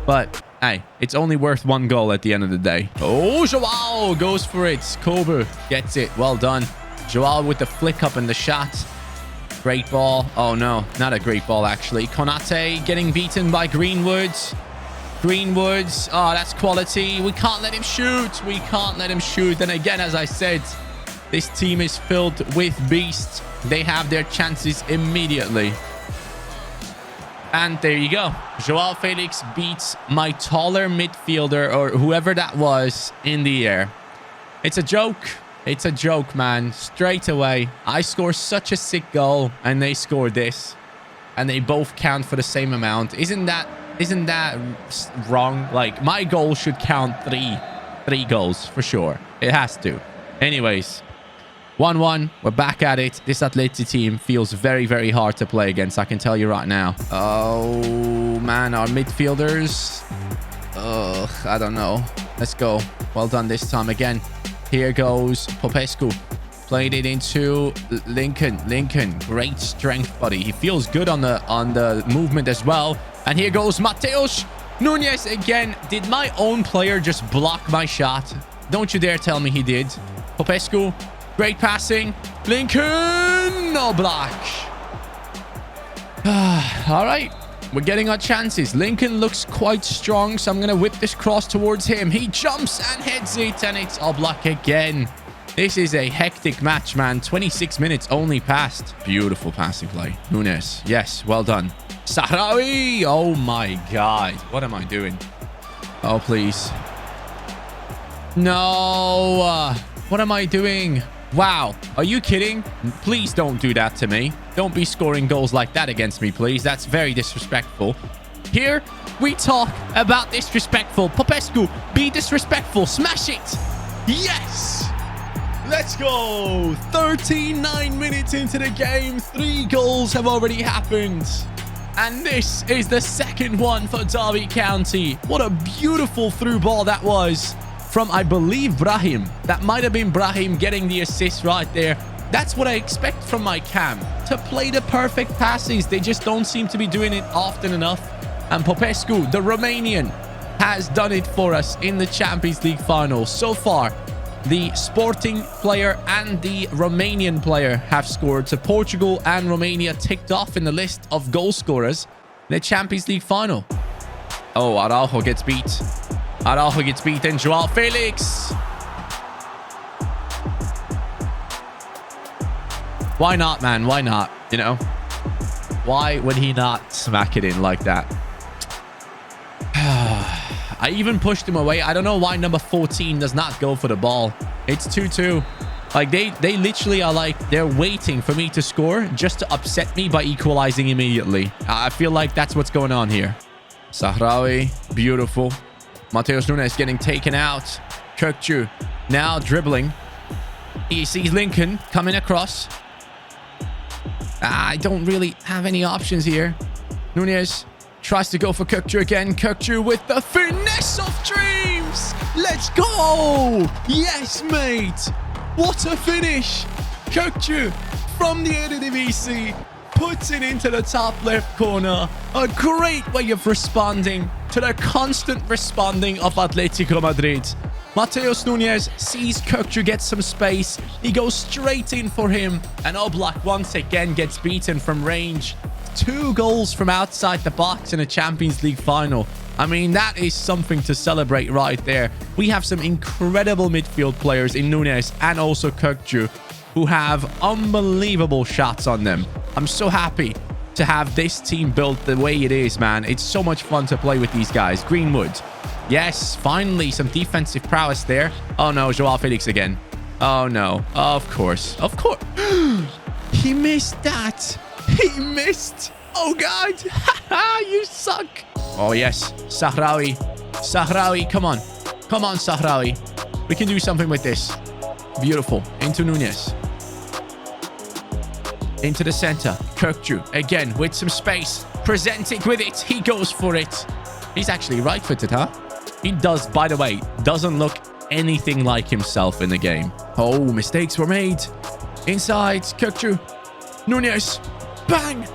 but hey, it's only worth 1 goal at the end of the day. Oh, Joao goes for it. Kobe gets it. Well done. Joao with the flick up and the shot. Great ball. Oh, no, not a great ball, actually. Konate getting beaten by Greenwood. Greenwood. Oh, that's quality. We can't let him shoot. We can't let him shoot. And again, as I said, this team is filled with beasts. They have their chances immediately. And there you go. Joao Felix beats my taller midfielder, or whoever that was, in the air. It's a joke. It's a joke, man. Straight away. I score such a sick goal, and they score this. And they both count for the same amount. Isn't that wrong? Like, my goal should count three goals for sure. It has to. Anyways, 1-1. We're back at it. This Atleti team feels very, very hard to play against. I can tell you right now. Oh, man. Our midfielders. Ugh, I don't know. Let's go. Well done this time again. Here goes Popescu. Played it into Lincoln. Lincoln, great strength, buddy. He feels good on the movement as well. And here goes Mateus Nunes again. Did my own player just block my shot? Don't you dare tell me he did. Popescu, great passing. Lincoln, no block. All right, we're getting our chances. Lincoln looks quite strong, so I'm going to whip this cross towards him. He jumps and heads it, and it's Oblak again. This is a hectic match, man. 26 minutes only passed. Beautiful passing play. Nunes, yes, well done. Sahrawi! Oh my God. What am I doing? Oh, please. No. What am I doing? Wow. Are you kidding? Please don't do that to me. Don't be scoring goals like that against me, please. That's very disrespectful. Here we talk about disrespectful. Popescu, be disrespectful. Smash it. Yes. Let's go. 39 minutes into the game. 3 goals have already happened. And this is the second one for Derby County. What a beautiful through ball that was from, I believe, Brahim. That might have been Brahim getting the assist right there. That's what I expect from my cam. To play the perfect passes. They just don't seem to be doing it often enough. And Popescu, the Romanian, has done it for us in the Champions League final. So far, the Sporting player and the Romanian player have scored. So Portugal and Romania ticked off in the list of goal scorers in the Champions League final. Oh, Araujo gets beat. Araujo gets beat. And Joao Felix. Why not, man? Why not? You know? Why would he not smack it in like that? I even pushed him away. I don't know why number 14 does not go for the ball. It's 2-2. Like, they literally are like, they're waiting for me to score just to upset me by equalizing immediately. I feel like that's what's going on here. Sahrawi, beautiful. Mateus Nunes getting taken out. Kökçü now dribbling. He sees Lincoln coming across. I don't really have any options here. Nunes tries to go for Kökçü again. Kökçü with the finesse of dreams. Let's go. Yes, mate. What a finish. Kökçü from the Eredivisie puts it into the top left corner. A great way of responding to the constant responding of Atletico Madrid. Mateus Nunes sees Kökçü get some space. He goes straight in for him. And Oblak once again gets beaten from range. 2 goals from outside the box in a Champions League final. I mean, that is something to celebrate right there. We have some incredible midfield players in Nunes and also Kökçü who have unbelievable shots on them. I'm so happy to have this team built the way it is, man. It's so much fun to play with these guys. Greenwood. Yes, finally some defensive prowess there. Oh no, Joao Felix again. Oh no. Of course. Of course. He missed that. He missed. Oh God. You suck. Oh yes. Sahrawi. Sahrawi, come on. Come on, Sahrawi. We can do something with this. Beautiful. Into Nunes. Into the center. Kökçü again with some space. Presented with it. He goes for it. He's actually right-footed, huh? He does, by the way, doesn't look anything like himself in the game. Oh, mistakes were made. Inside. Kökçü. Nunes. Bang.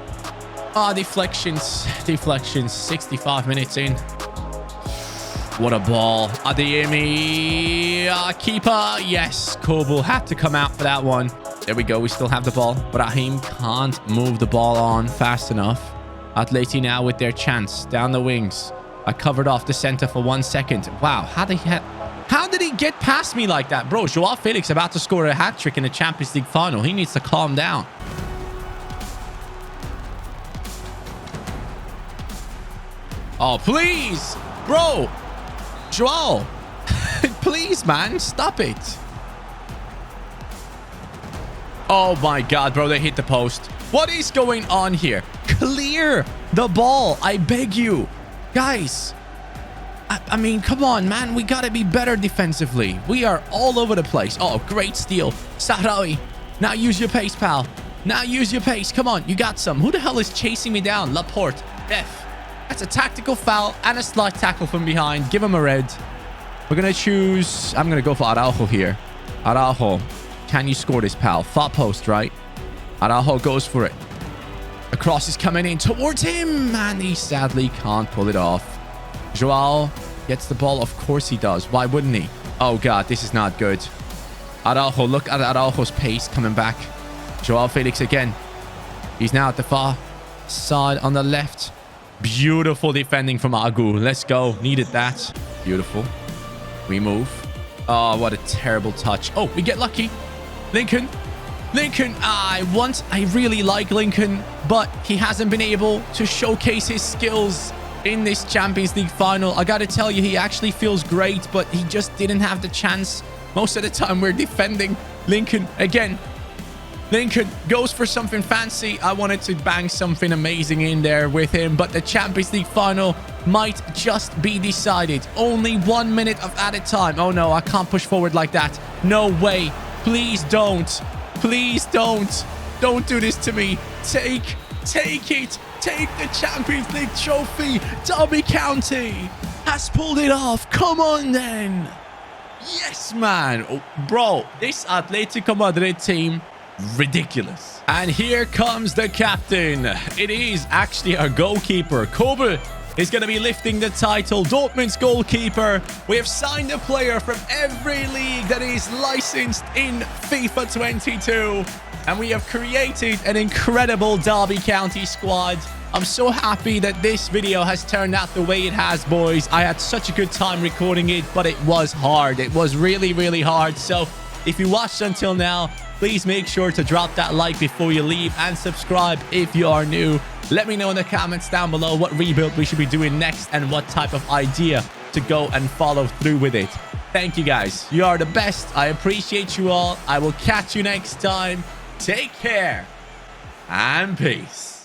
Ah, deflections. Deflections. 65 minutes in. What a ball. Adeyemi. Keeper. Yes. Kobel had to come out for that one. There we go. We still have the ball. Brahim can't move the ball on fast enough. Atleti now with their chance. Down the wings. I covered off the center for 1 second. Wow. How did he get past me like that? Bro, Joao Felix about to score a hat-trick in the Champions League final. He needs to calm down. Oh, please. Bro. Joao. Please, man. Stop it. Oh, my God, bro. They hit the post. What is going on here? Clear the ball. I beg you. Guys. I mean, come on, man. We got to be better defensively. We are all over the place. Oh, great steal. Sahrawi. Now use your pace, pal. Now use your pace. Come on. You got some. Who the hell is chasing me down? Laporte. F. That's a tactical foul and a slight tackle from behind. Give him a red. We're going to choose... I'm going to go for Araujo here. Araujo. Can you score this, pal? Far post, right? Araujo goes for it. The cross is coming in towards him. And he sadly can't pull it off. Joao gets the ball. Of course he does. Why wouldn't he? Oh, God. This is not good. Araujo. Look at Araujo's pace coming back. Joao Felix again. He's now at the far side on the left. Beautiful defending from Agu. Let's go. Needed that. Beautiful. We move. Oh, what a terrible touch. Oh, we get lucky. Lincoln. Lincoln. I really like Lincoln, but he hasn't been able to showcase his skills in this Champions League final. I got to tell you, he actually feels great, but he just didn't have the chance. Most of the time, we're defending Lincoln again. Lincoln goes for something fancy. I wanted to bang something amazing in there with him, but the Champions League final might just be decided. Only 1 minute of added time. Oh no, I can't push forward like that. No way. Please don't. Please don't. Don't do this to me. Take it. Take the Champions League trophy. Derby County has pulled it off. Come on then. Yes, man. Oh, bro, this Atletico Madrid team, ridiculous. And here comes the captain. It is actually our goalkeeper. Kobe is going to be lifting the title. Dortmund's goalkeeper. We have signed a player from every league that is licensed in FIFA 22. And we have created an incredible Derby County squad. I'm so happy that this video has turned out the way it has, boys. I had such a good time recording it, but it was hard. It was really, really hard. So if you watched until now, please make sure to drop that like before you leave and subscribe if you are new. Let me know in the comments down below what rebuild we should be doing next and what type of idea to go and follow through with it. Thank you, guys. You are the best. I appreciate you all. I will catch you next time. Take care and peace.